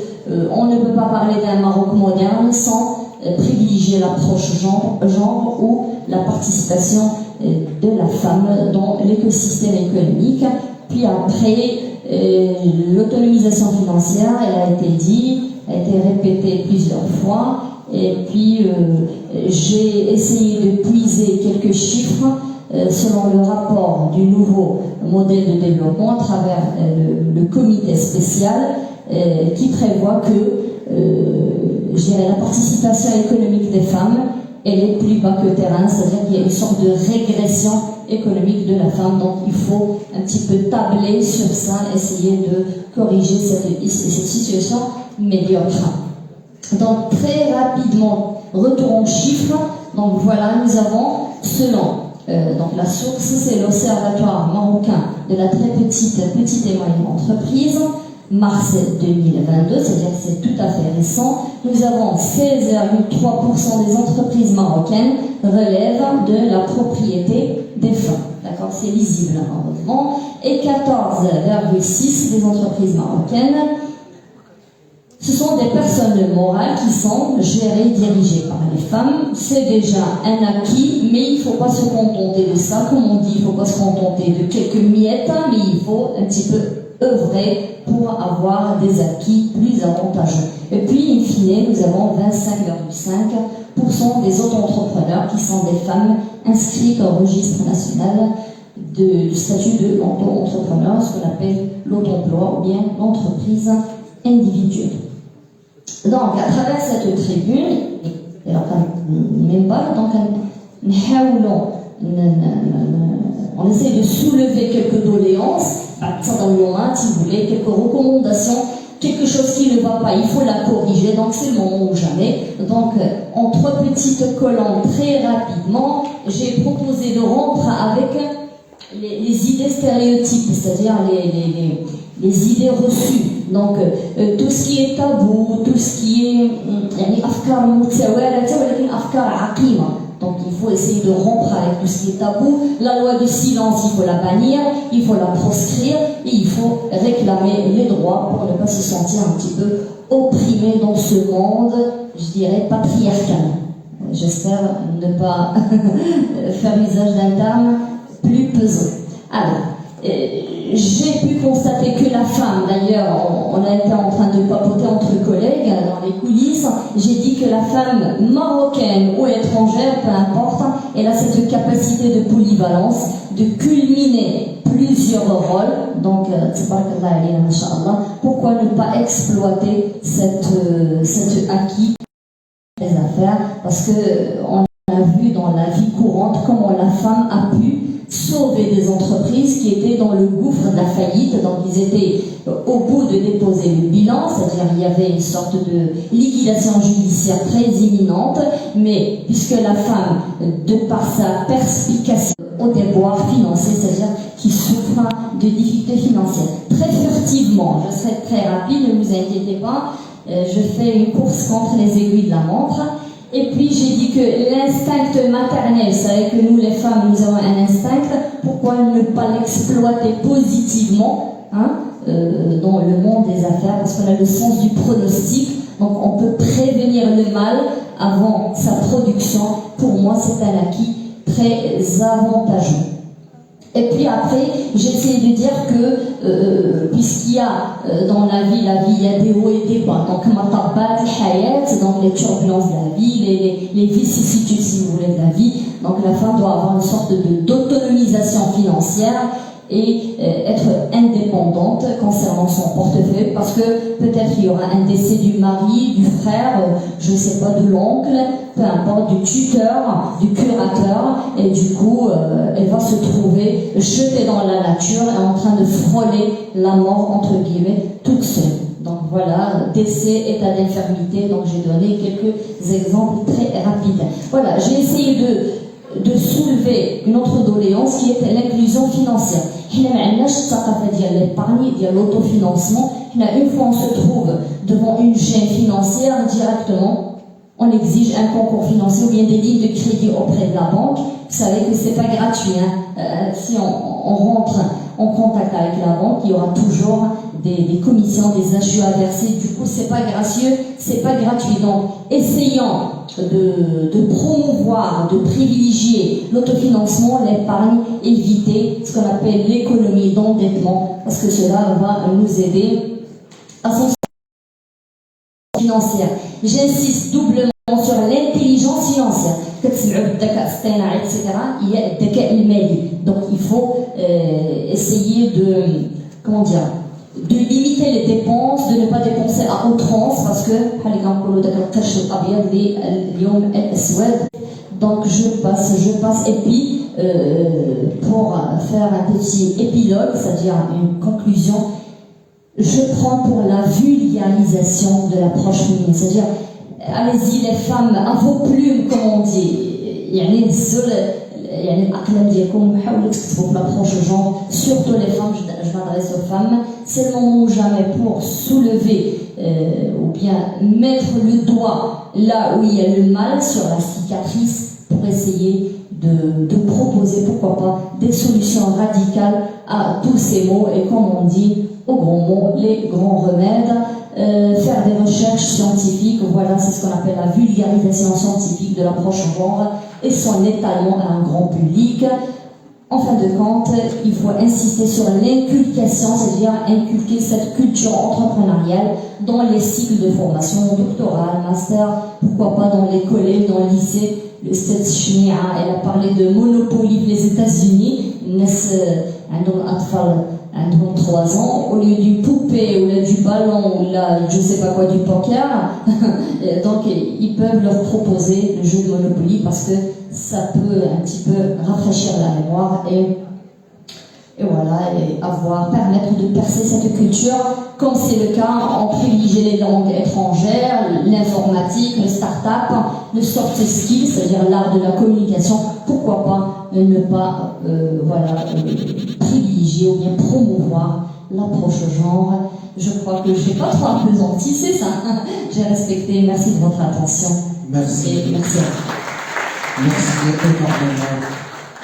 on ne peut pas parler d'un Maroc moderne sans privilégier l'approche genre ou la participation de la femme dans l'écosystème économique. Puis après l'autonomisation financière, elle a été dit, a été répétée plusieurs fois. Et puis, j'ai essayé de puiser quelques chiffres selon le rapport du nouveau modèle de développement à travers le comité spécial qui prévoit que la participation économique des femmes elle est plus bas que terrain, c'est-à-dire qu'il y a une sorte de régression économique de la femme. Donc, il faut un petit peu tabler sur ça, essayer de corriger cette situation médiocre. Donc très rapidement, retour en chiffres. Donc voilà, nous avons, selon donc la source, c'est l'Observatoire marocain de la très petite et moyenne entreprise, mars 2022, c'est-à-dire que c'est tout à fait récent. Nous avons 16,3% des entreprises marocaines relèvent de la propriété des femmes. D'accord, c'est lisible heureusement. Et 14,6% des entreprises marocaines, ce sont des personnes morales qui sont gérées, dirigées par les femmes. C'est déjà un acquis, mais il ne faut pas se contenter de ça. Comme on dit, il ne faut pas se contenter de quelques miettes, mais il faut un petit peu œuvrer pour avoir des acquis plus avantageux. Et puis, in fine, nous avons 25,5% des auto-entrepreneurs qui sont des femmes inscrites au registre national du statut de l'auto-entrepreneur, ce qu'on appelle l'auto-emploi ou bien l'entreprise individuelle. Donc, à travers cette tribune, même pas, donc, nous on essaie de soulever quelques doléances, si vous voulez, quelques recommandations, quelque chose qui ne va pas, il faut la corriger, donc c'est le moment ou jamais. Donc, en 3 petites colonnes, très rapidement, j'ai proposé de rompre avec les idées stéréotypes, c'est-à-dire les idées reçues. Donc, tout ce qui est tabou, tout ce qui est afkar mutawalata, afkar aqima. Donc, il faut essayer de rompre avec tout ce qui est tabou. La loi du silence, il faut la bannir, il faut la proscrire et il faut réclamer les droits pour ne pas se sentir un petit peu opprimé dans ce monde, je dirais, patriarcal. J'espère ne pas faire usage d'un terme plus pesant. Alors, j'ai pu constater que la femme, d'ailleurs, on a été en train de papoter entre collègues dans les coulisses, j'ai dit que la femme marocaine ou étrangère, peu importe, elle a cette capacité de polyvalence, de culminer plusieurs rôles. Donc, pourquoi ne pas exploiter cet acquis des affaires? Parce que on a vu dans la vie courante comment la femme a pu sauver des entreprises qui étaient dans le gouffre de la faillite. Donc ils étaient au bout de déposer le bilan, c'est-à-dire il y avait une sorte de liquidation judiciaire très imminente, mais puisque la femme, de par sa perspicacité au déboire financier, c'est-à-dire qui souffre de difficultés financières, très furtivement, je serai très rapide, ne vous inquiétez pas, je fais une course contre les aiguilles de la montre. Et puis j'ai dit que l'instinct maternel, vous savez que nous les femmes, nous avons un instinct, pourquoi ne pas l'exploiter positivement dans le monde des affaires, parce qu'on a le sens du pronostic, donc on peut prévenir le mal avant sa production. Pour moi, c'est un acquis très avantageux. Et puis après, j'ai essayé de dire que, puisqu'il y a dans la vie, il y a des hauts et des bas. Donc, matabat al-hayat, donc les turbulences de la vie, les vicissitudes, si vous voulez, de la vie. Donc, la femme doit avoir une sorte d'autonomisation financière et être indépendante concernant son portefeuille, parce que peut-être il y aura un décès du mari, du frère, je ne sais pas, de l'oncle, peu importe, du tuteur, du curateur, et du coup elle va se trouver jetée dans la nature et en train de frôler la mort entre guillemets toute seule. Donc voilà, décès, état d'infirmité. Donc j'ai donné quelques exemples très rapides. Voilà, j'ai essayé de soulever une autre doléance qui est l'inclusion financière. حنا ما عندناش الثقافه ديال l'épargne, ديال l'autofinancement. Une fois on se trouve devant une chaîne financière, directement on exige un concours financier ou bien des lignes de crédit auprès de la banque. Vous savez que c'est pas gratuit, si on rentre en contact avec la banque, il y aura toujours des commissions, des ajouts à verser. Du coup, c'est pas gracieux, c'est pas gratuit. Donc, essayons de promouvoir, de privilégier l'autofinancement, l'épargne, éviter ce qu'on appelle l'économie d'endettement, parce que cela va nous aider à son financière. J'insiste doublement sur l'intelligence financière. etc. Il y a le dhaka al-mali. Donc il faut essayer de limiter les dépenses, de ne pas dépenser à outrance, parce que donc je passe et puis pour faire un petit épilogue, c'est-à-dire une conclusion, je prends pour la vulgarisation de l'approche féminine, c'est-à-dire allez-y les femmes, à vos plumes, comme on dit, الأقلام ديالكم حاولوا تكتبوا في l'approche genre, surtout les femmes, je m'adresse aux femmes, c'est le moment ou jamais pour soulever ou bien mettre le doigt là où il y a le mal, sur la cicatrice, pour essayer de proposer, pourquoi pas, des solutions radicales à tous ces maux, et comme on dit aux grands mots, les grands remèdes. Faire des recherches scientifiques, voilà, c'est ce qu'on appelle la vulgarisation scientifique de l'approche genre et son étalement à un grand public. En fin de compte, il faut insister sur l'inculcation, c'est-à-dire inculquer cette culture entrepreneuriale dans les cycles de formation doctorale, master, pourquoi pas dans les collèges, dans le lycée. Le Stade Chimia, elle a parlé de Monopoly les États-Unis. عندهم 3 ans, au lieu d'une poupée ou là, du ballon ou là, je sais pas quoi, du poker, donc ils peuvent leur proposer le jeu de Monopoly, parce que ça peut un petit peu rafraîchir la mémoire et et voilà, et permettre de percer cette culture, comme c'est le cas, on privilégie les langues étrangères, l'informatique, le start-up, le soft skills, c'est-à-dire l'art de la communication. Pourquoi pas ne pas privilégier ou bien promouvoir l'approche genre. Je crois que je n'ai pas trop appesanti, c'est ça. J'ai respecté. Merci de votre attention. Merci. Et merci à vous. Merci énormément.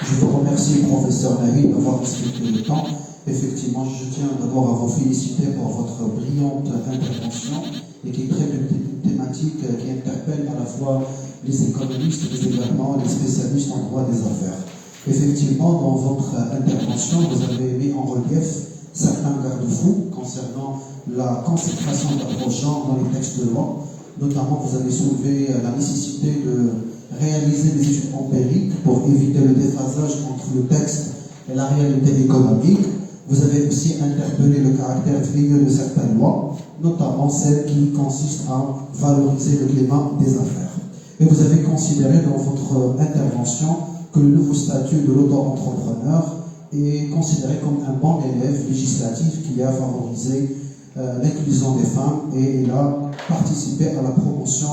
Je vous remercie, professeur Nahid, d'avoir respecté le temps. Effectivement, je tiens d'abord à vous féliciter pour votre brillante intervention et qui traite d'une thématique qui interpelle à la fois les économistes, mais également les spécialistes en droit des affaires. Effectivement, dans votre intervention, vous avez mis en relief certains garde-fous concernant la consécration de l'approche genre dans les textes de loi. Notamment, vous avez soulevé la nécessité de réaliser des études empiriques pour éviter le déphasage entre le texte et la réalité économique. Vous avez aussi interpellé le caractère veilleux de certaines lois, notamment celle qui consiste à valoriser le climat des affaires. Et vous avez considéré dans votre intervention que le nouveau statut de l'auto-entrepreneur est considéré comme un bon élève législatif qui a favorisé l'inclusion des femmes et il a participé à la promotion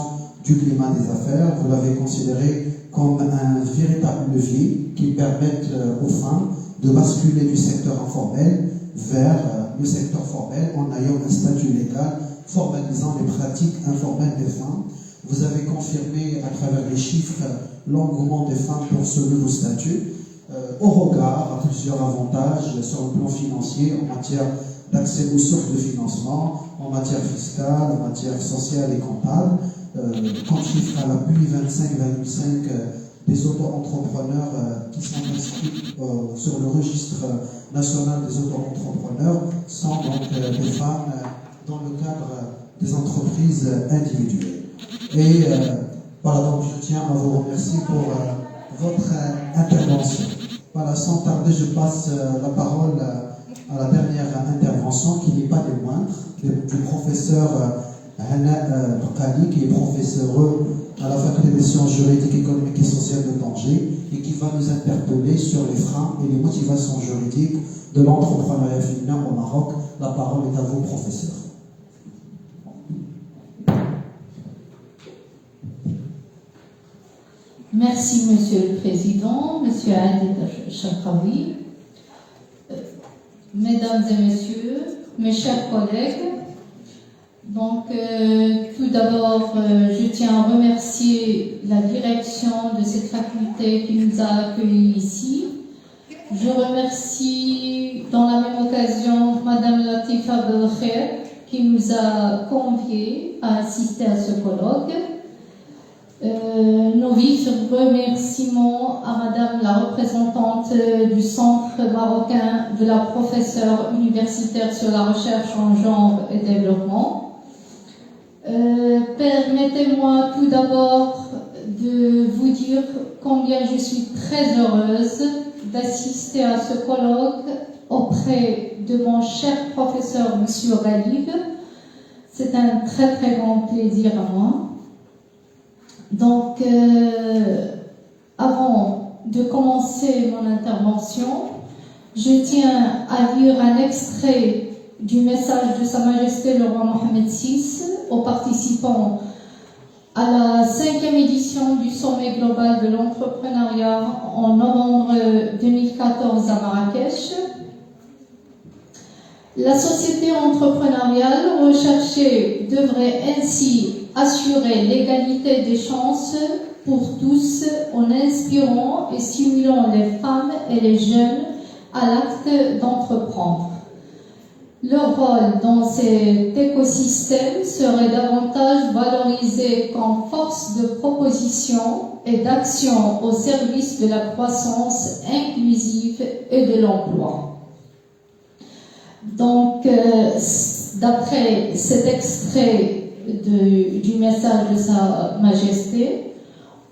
du climat des affaires. Vous l'avez considéré comme un véritable levier qui permet aux femmes de basculer du secteur informel vers le secteur formel en ayant un statut légal formalisant les pratiques informelles des femmes. Vous avez confirmé à travers les chiffres l'engouement des femmes pour ce nouveau statut au regard à plusieurs avantages sur le plan financier en matière d'accès aux sources de financement, en matière fiscale, en matière sociale et comptable. Comme chiffre à l'appui, 25,5 des auto-entrepreneurs qui sont inscrits sur le registre national des auto-entrepreneurs sont donc des femmes dans le cadre des entreprises individuelles. Et voilà, donc je tiens à vous remercier pour votre intervention. Voilà, sans tarder, je passe la parole à la dernière intervention, qui n'est pas des moindres, du professeur Hana Bokali, qui est professeur à la faculté des sciences juridiques, économiques et sociales de Tanger, et qui va nous interpeller sur les freins et les motivations juridiques de l'entrepreneuriat féminin au Maroc. La parole est à vous, professeur. Merci, Monsieur le Président, Monsieur Adil Chakraoui, Mesdames et Messieurs, mes chers collègues. Donc, tout d'abord, je tiens à remercier la direction de cette faculté qui nous a accueillis ici. Je remercie dans la même occasion Madame Latifa Belkher qui nous a conviés à assister à ce colloque. Nos vifs remerciements à Madame la représentante du Centre marocain de la professeure universitaire sur la recherche en genre et développement. Permettez-moi tout d'abord de vous dire combien je suis très heureuse d'assister à ce colloque auprès de mon cher professeur Monsieur Ghalib. C'est un très très grand plaisir à moi. Donc, avant de commencer mon intervention, je tiens à lire un extrait du message de Sa Majesté le roi Mohammed VI aux participants à la 5e édition du Sommet global de l'entrepreneuriat en novembre 2014 à Marrakech. La société entrepreneuriale recherchée devrait ainsi assurer l'égalité des chances pour tous en inspirant et stimulant les femmes et les jeunes à l'acte d'entreprendre. Leur rôle dans cet écosystème serait davantage valorisé comme force de proposition et d'action au service de la croissance inclusive et de l'emploi. Donc, d'après cet extrait du message de Sa Majesté,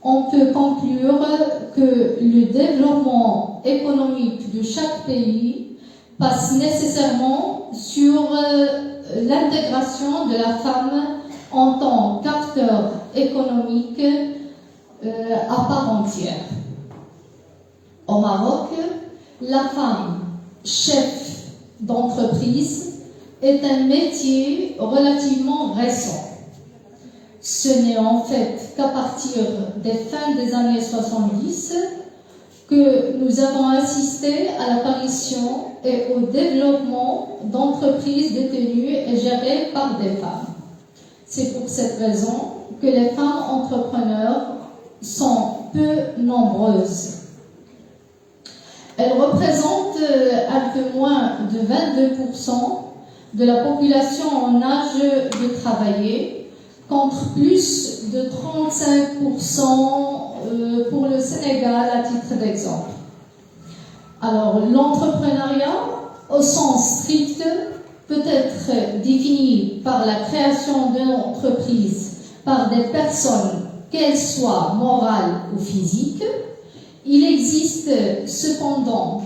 on peut conclure que le développement économique de chaque pays passe nécessairement sur l'intégration de la femme en tant qu'acteur économique à part entière. Au Maroc, la femme chef d'entreprise est un métier relativement récent. Ce n'est en fait qu'à partir des fins des années 70 que nous avons assisté à l'apparition et au développement d'entreprises détenues et gérées par des femmes. C'est pour cette raison que les femmes entrepreneurs sont peu nombreuses. Elles représentent un peu moins de 22% de la population en âge de travailler, contre plus de 35% pour le Sénégal à titre d'exemple. Alors, l'entrepreneuriat, au sens strict, peut être défini par la création d'une entreprise par des personnes, qu'elles soient morales ou physiques. Il existe cependant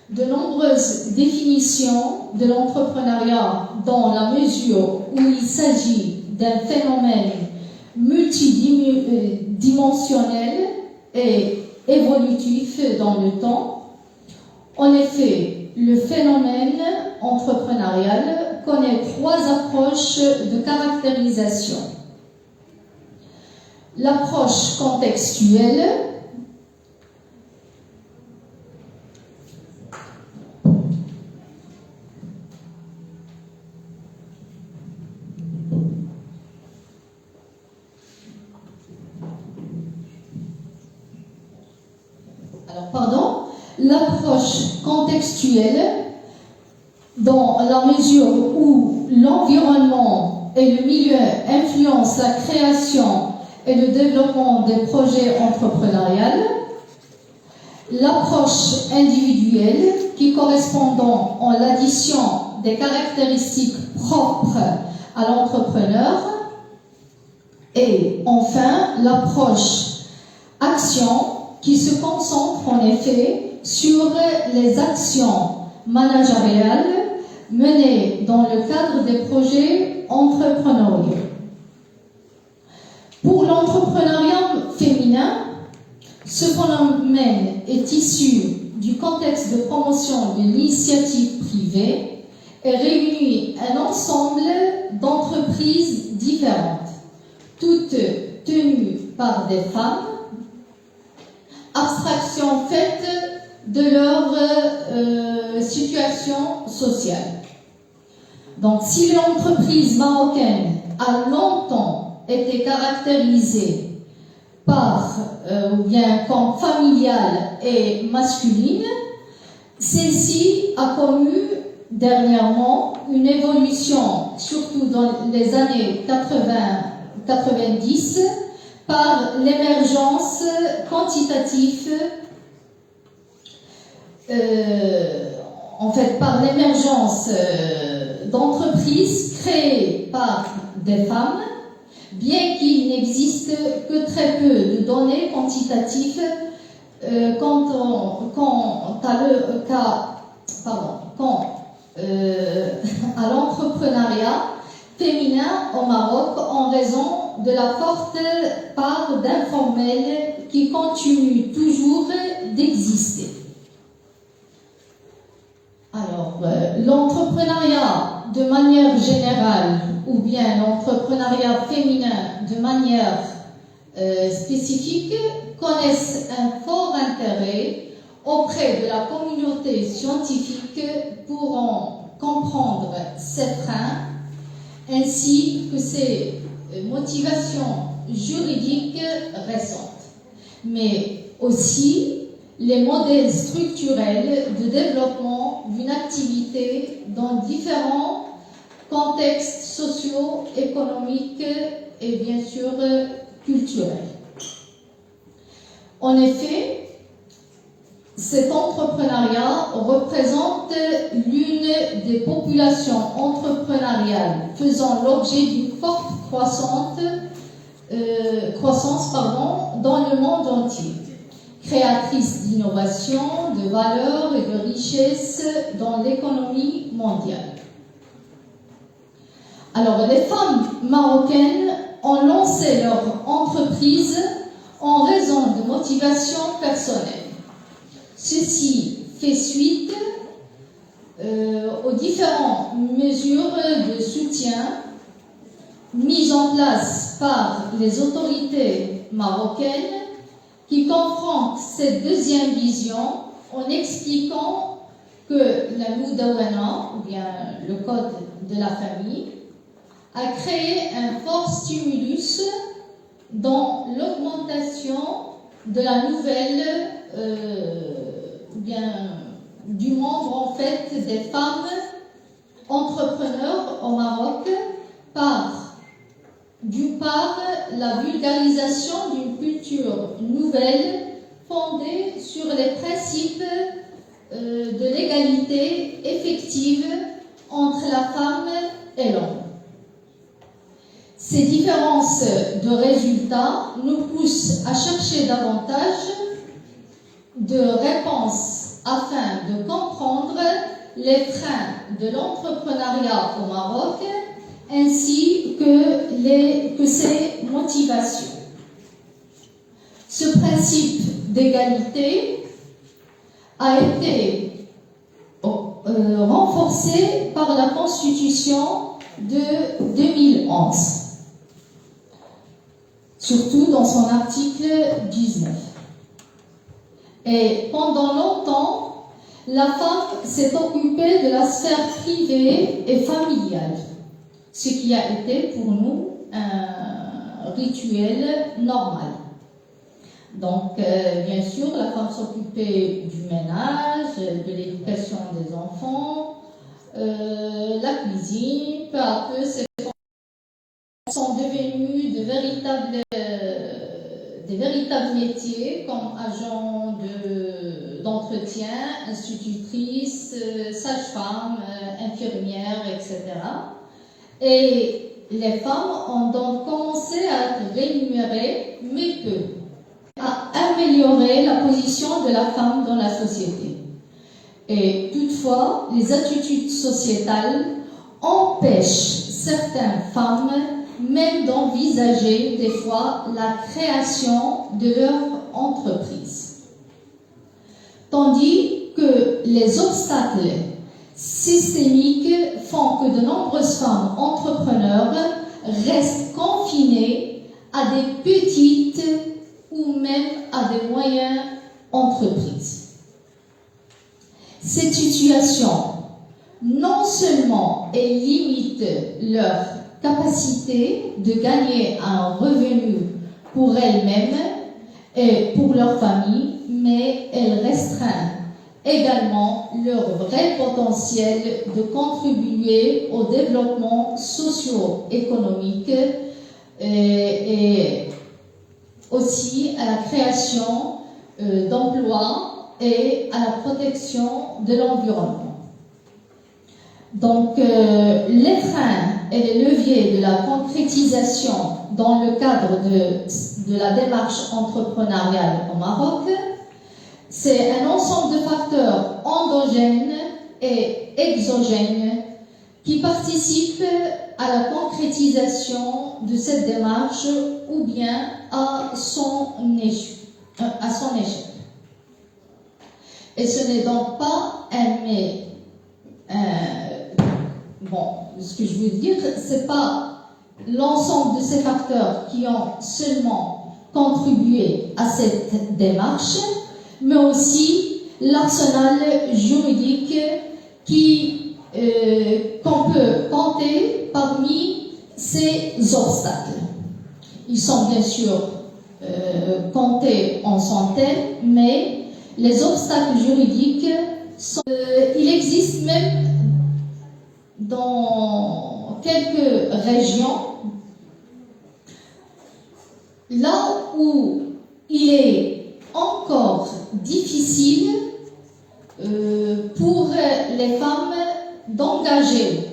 de nombreuses définitions de l'entrepreneuriat dans la mesure où il s'agit d'un phénomène multidimensionnel et évolutif dans le temps. En effet, le phénomène entrepreneurial connaît 3 approches de caractérisation. L'approche contextuelle, l'approche contextuelle dans la mesure où l'environnement et le milieu influencent la création et le développement des projets entrepreneuriaux. L'approche individuelle qui correspond à l'addition des caractéristiques propres à l'entrepreneur. Et enfin, l'approche action qui se concentre en effet sur les actions managériales menées dans le cadre des projets entrepreneuriaux. Pour l'entrepreneuriat féminin, ce phénomène est issu du contexte de promotion de l'initiative privée et réunit un ensemble d'entreprises différentes, toutes tenues par des femmes, abstraction faite de leur situation sociale. Donc, si l'entreprise marocaine a longtemps été caractérisée par ou bien comme familiale et masculine, celle-ci a connu dernièrement une évolution, surtout dans les années 80-90, par l'émergence quantitative, par l'émergence d'entreprises créées par des femmes, bien qu'il n'existe que très peu de données quantitatives quant à l'entrepreneuriat féminin au Maroc en raison de la forte part d'informels qui continue toujours d'exister. Alors, l'entrepreneuriat de manière générale ou bien l'entrepreneuriat féminin de manière spécifique connaissent un fort intérêt auprès de la communauté scientifique pour en comprendre ses freins ainsi que ses motivations juridiques récentes, mais aussi les modèles structurels de développement d'une activité dans différents contextes sociaux, économiques et bien sûr culturels. En effet, cet entrepreneuriat représente l'une des populations entrepreneuriales faisant l'objet d'une forte croissance dans le monde entier, créatrice d'innovation, de valeur et de richesse dans l'économie mondiale. Alors, les femmes marocaines ont lancé leur entreprise en raison de motivations personnelles. Ceci fait suite aux différentes mesures de soutien mises en place par les autorités marocaines qui confrontent cette deuxième vision en expliquant que la Moudawana, ou bien le code de la famille, a créé un fort stimulus dans l'augmentation de la nouvelle, du nombre en fait des femmes entrepreneurs au Maroc par, d'une part, la vulgarisation d'une culture nouvelle fondée sur les principes de l'égalité effective entre la femme et l'homme. Ces différences de résultats nous poussent à chercher davantage de réponses afin de comprendre les freins de l'entrepreneuriat au Maroc ainsi que ses motivations. Ce principe d'égalité a été renforcé par la Constitution de 2011, surtout dans son article 19. Et pendant longtemps, la femme s'est occupée de la sphère privée et familiale, ce qui a été pour nous un rituel normal. Donc, bien sûr, la femme s'occupait du ménage, de l'éducation des enfants, la cuisine. Peu à peu, ces femmes sont devenues de véritables métiers comme agents d'entretien, institutrices, sages-femmes, infirmières, etc. Et les femmes ont donc commencé à être rémunérées, mais peu, à améliorer la position de la femme dans la société. Et toutefois, les attitudes sociétales empêchent certaines femmes même d'envisager des fois la création de leur entreprise. Tandis que les obstacles systémiques font que de nombreuses femmes entrepreneurs restent confinées à des petites ou même à des moyennes entreprises. Cette situation non seulement limite leur capacité de gagner un revenu pour elles-mêmes et pour leur famille, mais elle restreint également leur vrai potentiel de contribuer au développement socio-économique et aussi à la création d'emplois et à la protection de l'environnement. Donc, les freins et les leviers de la concrétisation dans le cadre de la démarche entrepreneuriale au Maroc, c'est un ensemble de facteurs endogènes et exogènes qui participent à la concrétisation de cette démarche ou bien à son échec. Et ce n'est donc pas ce que je veux dire, c'est pas l'ensemble de ces facteurs qui ont seulement contribué à cette démarche, mais aussi l'arsenal juridique qu'on peut compter parmi ces obstacles. Ils sont bien sûr comptés en centaines, mais les obstacles juridiques il existe même dans quelques régions là où il est encore difficile pour les femmes d'engager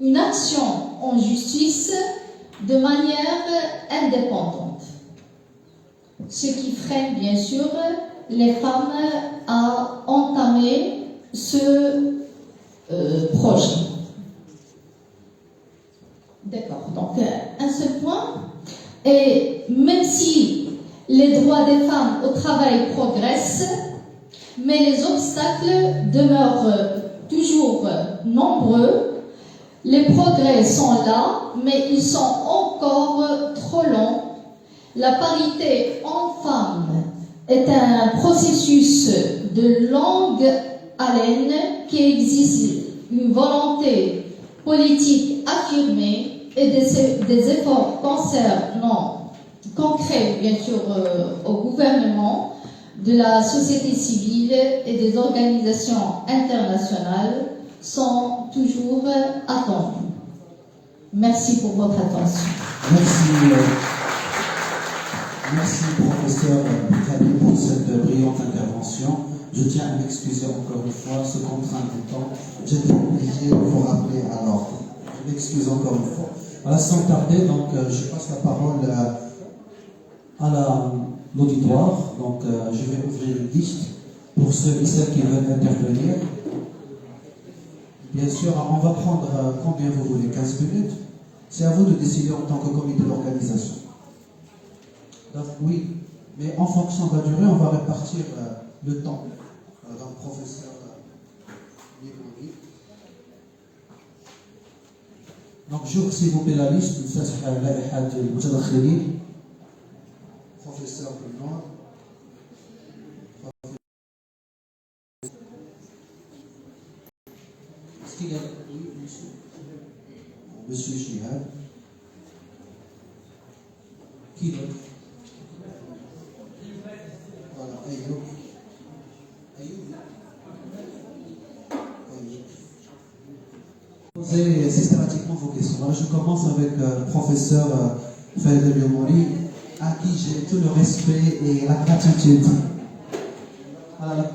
une action en justice de manière indépendante, ce qui freine bien sûr les femmes à entamer ce projet. D'accord, donc un seul point. Et même si les droits des femmes au travail progressent, mais les obstacles demeurent toujours nombreux. Les progrès sont là, mais ils sont encore trop longs. La parité homme-femme est un processus de longue haleine qui exige une volonté politique affirmée et des efforts concrets, bien sûr, au gouvernement, de la société civile et des organisations internationales sont toujours attendus. Merci pour votre attention. Merci professeur Boukhari pour cette brillante intervention. Je tiens à m'excuser encore une fois, ce contrainte du temps. J'étais obligé de vous rappeler à l'ordre. Je m'excuse encore une fois. Voilà, sans tarder, donc je passe la parole à l'auditoire. Donc je vais ouvrir une liste pour ceux et celles qui veulent intervenir. Bien sûr, on va prendre combien vous voulez, 15 minutes. C'est à vous de décider en tant que comité d'organisation. Donc, oui, mais en fonction de la durée, on va répartir le temps. Donc, professeur Libroni. Donc, j'ouvre s'il vous plaît la liste. Professeur Benoît. Est-ce qu'il y a... Oui, monsieur. Monsieur Chihab. Qui d'autre? Voilà, Ayoub. Posez systématiquement vos questions. Alors, je commence avec professeur Fadel Yomori, à qui j'ai tout le respect et la gratitude. Voilà.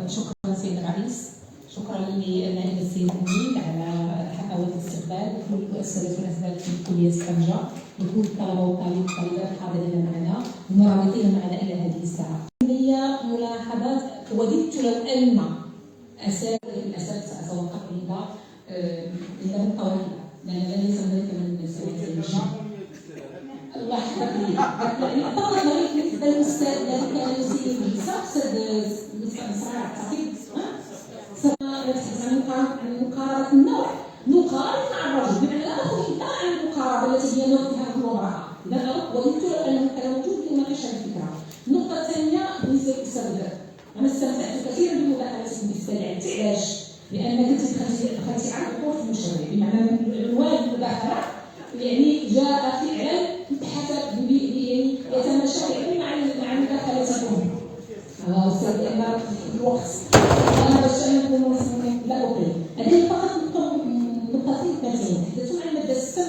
وشكرا سيد الرئيس، شكرا للنائب السيد المنيب على حفاوة الاستقبال، لكل السادة والأساتذة في كلية طنجة، لكل الطلبة والطالبات الحاضرين معنا والمرابطين معنا إلى هذه الساعة. هي ملاحظات وددت لو أن الأساتذة أتوقف عند الطوارئ، لأن ليس هناك من الأساتذة الله يحفظك لي. فقط نريد مثل الأستاذ الذي كان يسير بصفصد الإصرار التعقيد عن مقاربة النوع، نقارن مع الرجل بمعنى لا نأخذ إطلاقا عن المقاربة التي هي نوع فيها رجل وامرأة. إذا وددت لو أنه كان موجود في مناقشة الفكرة. النقطة الثانية بالنسبة للأستاذ بدر، أنا استمتعت كثيرا بمداخلتك بالاستدعاء. علاش؟ لأنك دخلتي على الدور في المشروع، بمعنى عنوان المداخلة يعني جاء فعلا حسب يعني يتماشى مع مداخلتكم. أستاذ لأن الوقت أنا باش نكون لا أقل. هذه فقط نقطتين اثنتين. تحدثون عن المادة 6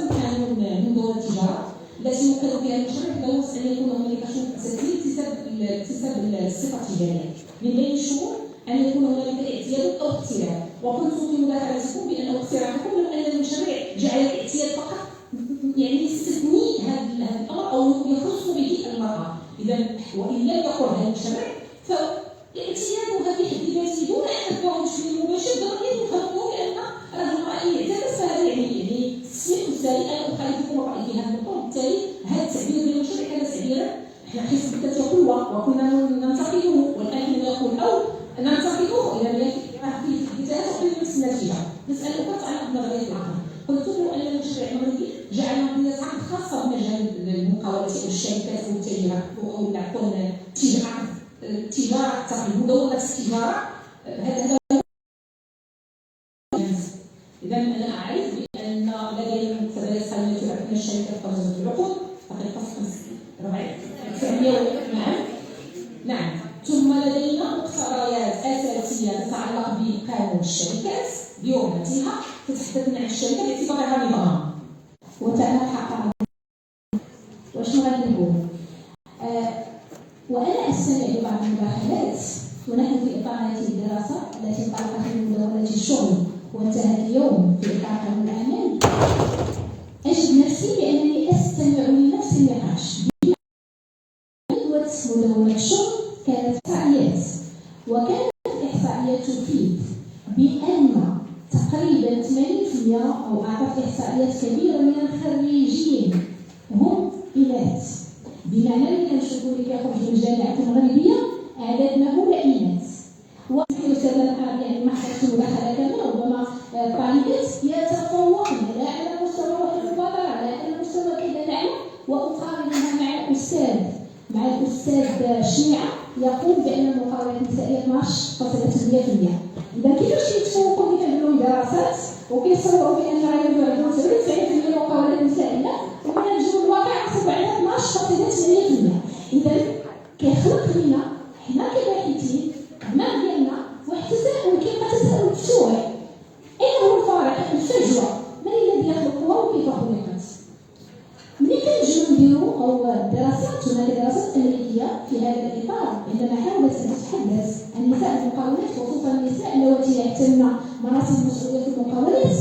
من دور التجارة التي يمكن فيها المشرع تلوث أن يكون هنالك شروط أساسية لاكتساب الصفة التجارية. من بين الشروط أن يكون هنالك اعتياد أو اقتراع. وقلت في مداخلتكم بأن اقتراعكم لو أن المشرع جعل الاعتياد فقط يعني يستثني هذا الأمر أو يخص به المرأة. إذا وإن لم يقل هذا المشرع فاعتيادها في حد ذاته دون أن تكون بشكل مباشر ضروري يفهمون بأن رجل المرأة يعتاد فهذا يعني تسمية التالي أنا أخالفكم الرأي في هذا النقطة. وبالتالي هذا التعبير بالمشرع كان تعبيرا احنا حسب قوة وكنا ننتقده والآن يقول أو ننتقده إلى ما في البداية تقريبا نفس النتيجة. مسألة أخرى تتعلق بنظرية العقل. قلت له أن المشرع المغربي جعل نظرية عقد خاصة بمجال المقاولات والشركات والتجارة أو نقول التجارة مدونة التجارة. هذا إذا أنا أعرف بأن لدينا مكتبات خدمات من الشركات فرزت العقود فقط 900 نعم. ثم لدينا مقتضيات أساسية تتعلق بقانون الشركات بيومتها تتحدث عن الشركة باعتبارها نظام وتنحق. وشنو غادي نقول؟ وأنا أستمع لبعض المداخلات ونحن في إطار هذه الدراسة التي انطلقت من مدونة الشغل وانتهت اليوم في إطار قانون الأعمال، أجد نفسي بأنني أستمع لنفس النقاش. مدونة الشغل كانت إحصائيات وكانت 80% أو أعتقد إحصائيات كبيرة من الخريجين هم إناث، بمعنى اللي كنشوفوا اللي كيخرج من الجامعات المغربية أعداد مهولة إناث. يعني ما حصلت مداخلة كاملة، ربما طالبات يتفوقن لا على مستوى المبادرة لا على مستوى كذا الأعلى، وأقارنها مع الأستاذ شنيعة يقول بأن المقاولات النسائية 12.8%. إذا كيفاش كيتفوقوا اللي كيعملوا دراسات وكيصوروا بأن راه عندهم 97% المقاولات النسائية وكنجيو الواقع حسب على 12.8%. إذا كيخلق لنا حنا كباحثين ما ديالنا واحد التساؤل، كيبقى تساؤل مفتوح: أين هو الفارق الفجوة؟ من الذي يخلقها وكيف خلقت؟ ملي كنجيو نديرو أو دراسات، هناك دراسات أمريكية في هذا الإطار عندما حاولت أن تتحدث عن نساء المقاولات وخصوصا النساء اللواتي يحتلن مناصب مسؤولية في المقاولات،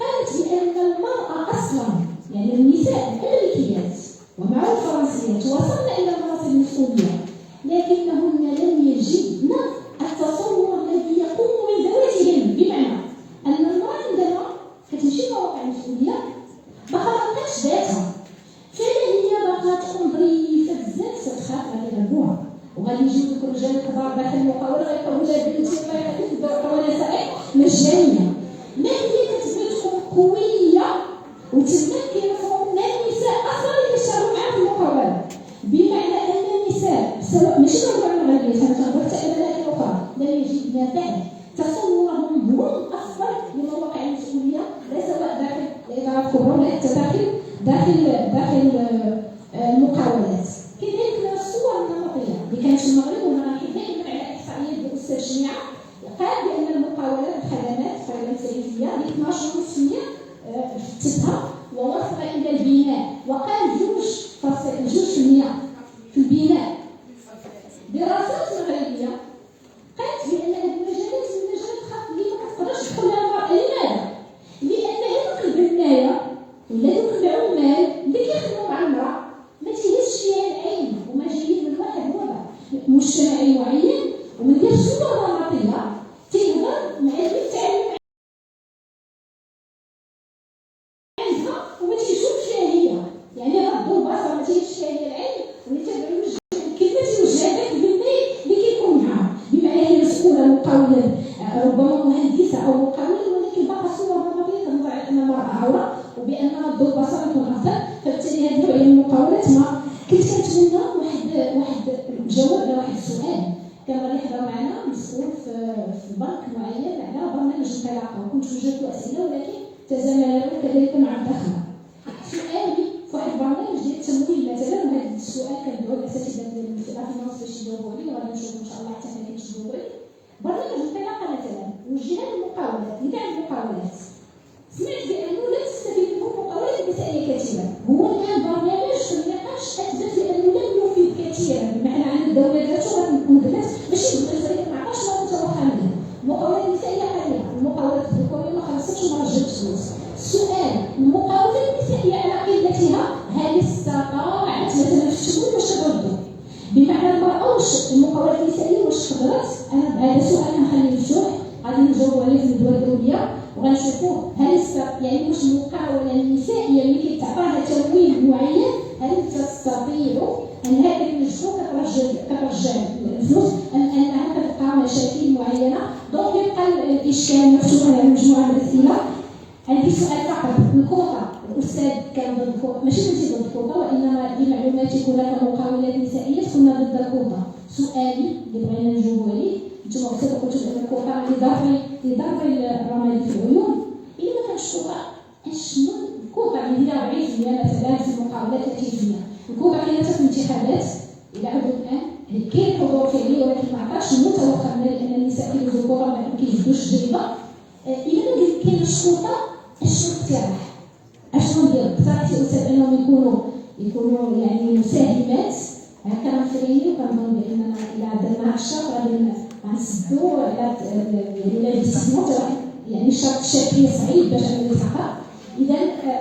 قالت بأن المرأة أصلا يعني النساء الأمريكيات ومع الفرنسيات وصلن إلى مناصب المسؤولية، لكنهن لم يجدن التصور الذي يقوم بذواتهن. بمعنى أن المرأة عندما كتمشي لمواقع المسؤولية ما خلقتش ذاتها، فهي بقات ظريفة بزاف، تخاف غادي يغلبوها وغادي يجيو دوك الرجال الكبار داخل المقاولة غيقولوا لها بنتي الله يعطيك الدور نسائي مجانية. ما هي كتبان قوية وتمكن من النساء أصلا اللي يشتغلوا معاها في المقاولة، بمعنى أن النساء سواء ماشي المرأة المغربية كانت حتى بلاد أخرى لم يجدن بعد تصورهم هم أفضل لمواقع المسؤولية، لا سواء داخل الإدارات الكبرى ولا حتى داخل المقاولات. كذلك الصور النمطية اللي كانت في المغرب، وأنا غنحكي دائما على إحصائيات الأستاذ شنيعة قال بأن المقاولات الخدمات فعلا سياسية 12.5% افتتها ووصل إلى البناء، وقال 2.2% في البناء. دراسات مغربية قالت بأن هذه المجالات خاصة اللي ما كتقدرش تدخلها المرأة. لماذا؟ لأن هذوك البناية ولا هذوك العمال اللي كيخدموا مع المرأة ما تيهزش فيها العين، وما جايين من واحد وضع مجتمعي معين ومن غير صورة نمطية تيهضر مع اللي تعلم عندها وما تيشوفش فيها هي، يعني غضوا البصر ما تيهزش فيها هي العين ونتابعوا كيفاش يوجه هذاك البناي اللي كيكون معاها، بمعنى هي مسؤولة مقاولة ربما مهندسة أو مقاولة، ولكن باقا صورة نمطية تنظر على أن المرأة عورة وبأن ضوء البصر يكون أفضل. فبالتالي هذه النوعية من المقاولات ما كنت كنتمنى واحد الجواب على واحد السؤال. كان غادي يحضر معنا مسؤول في بنك معين على برنامج الطلاقة، وكنت وجدت أسئلة ولكن تزامن كذلك مع الدخلة. سؤالي في واحد البرنامج ديال التمويل مثلا، وهذا السؤال كندعو الأساتذة ديال الفينانس باش يجاوبوا عليه وغادي نشوفوا إن شاء الله حتى حنا كيتجاوبوا عليه. برنامج الطلاقة مثلا وجه للمقاولات لكاع المقاولات، سمعت بأنه لا تستفيد منه مقاولات نسائية كثيرة. هو الآن برنامج في النقاش أثبت بأنه لم يفيد كثيرا، بمعنى أن الدولة ذاتها مدلت ماشي بالنسبة ما عرفش ما متوقع منها. المقاولات النسائية قليلة، المقاولات الذكورية ما خلصتش وما رجعتش فلوس. السؤال: المقاولات النسائية على قلتها هل استطاعت مثلا في الشغل واش تردوا؟ بمعنى المرأة واش المقاولات النسائية واش قدرت؟ أنا هذا سؤال نخليه مفتوح غادي نجاوبوا عليه في الدول الدولية وغنشوفوه هل يعني واش المقاولة النسائية اللي كيتعطاها تمويل معين هل تستطيع أنها تنجحو كترجع الفلوس أم أنها كتبقى مشاكل معينة؟ دونك يبقى الإشكال مفتوح على مجموعة من الأسئلة. عندي سؤال فقط: الكوطة، الأستاذ كان ضد الكوطة، ماشي ضد الكوطة وإنما لمعلوماتك هناك مقاولات نسائية كنا ضد الكوطة. سؤالي اللي بغينا نجاوبوا عليه: انتم قلتوا بأن الكوطة لضرب الرمادي في العيون، إلا ما كانش كوطة أشنو الكوطة اللي ديال 40% مثلا في المقاولات 30%؟ الكوطة كاينة في الانتخابات إلى حد الآن كاين حضور فعلي ولكن ما عطاش المتوقع لأن النساء كيدوزوا الكوطة ما كيجبدوش الجريمة. إلا ما كاينش كوطة أشنو الاقتراح؟ أشنو ندير؟ اقترحتي أستاذ أنهم يكونوا يعني مساهمات كنفريين، وكنظن بأننا إلا درنا الشرط غادي غنسدو على الانفستيسمون يعني الشرط الشركي صعيب باش يتحقق. إذا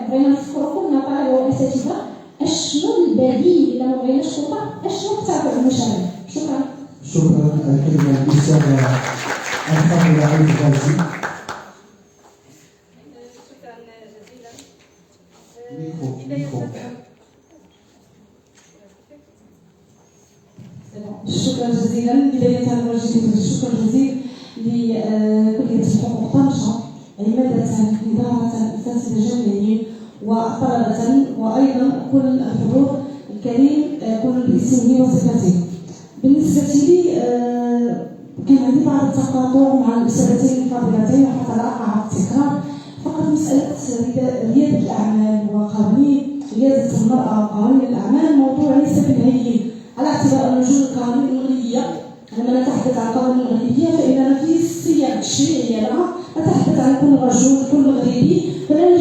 بغينا نفكركم نطالبوا الأساتذة أشنو البديل إلا ما بغيناش كوطة، أشنو اقترحوا المشاريع؟ شكرا. شكرا الكلمة الأستاذة الفاضلة علي الغازي. شكرا جزيلا. بداية نوجه الشكر الجزيل لكلية الحقوق طنجة عمادة إدارة الأساتذة الجامعيين وطلبة وأيضا كل الحضور الكريم كل باسمه وصفته. بالنسبة لي كان عندي بعض التقاطع مع الأستاذتين الفاضلتين وحتى لا أقع التكرار. فقط مسألة ريادة الأعمال وقوانين ريادة المرأة وقوانين الأعمال موضوع ليس بالهين، على اعتبار أن وجود القوانين المغربية، عندما نتحدث عن القوانين المغربية فإننا في السياق التشريعي لها نتحدث عن كل رجل كل مغربي، فلا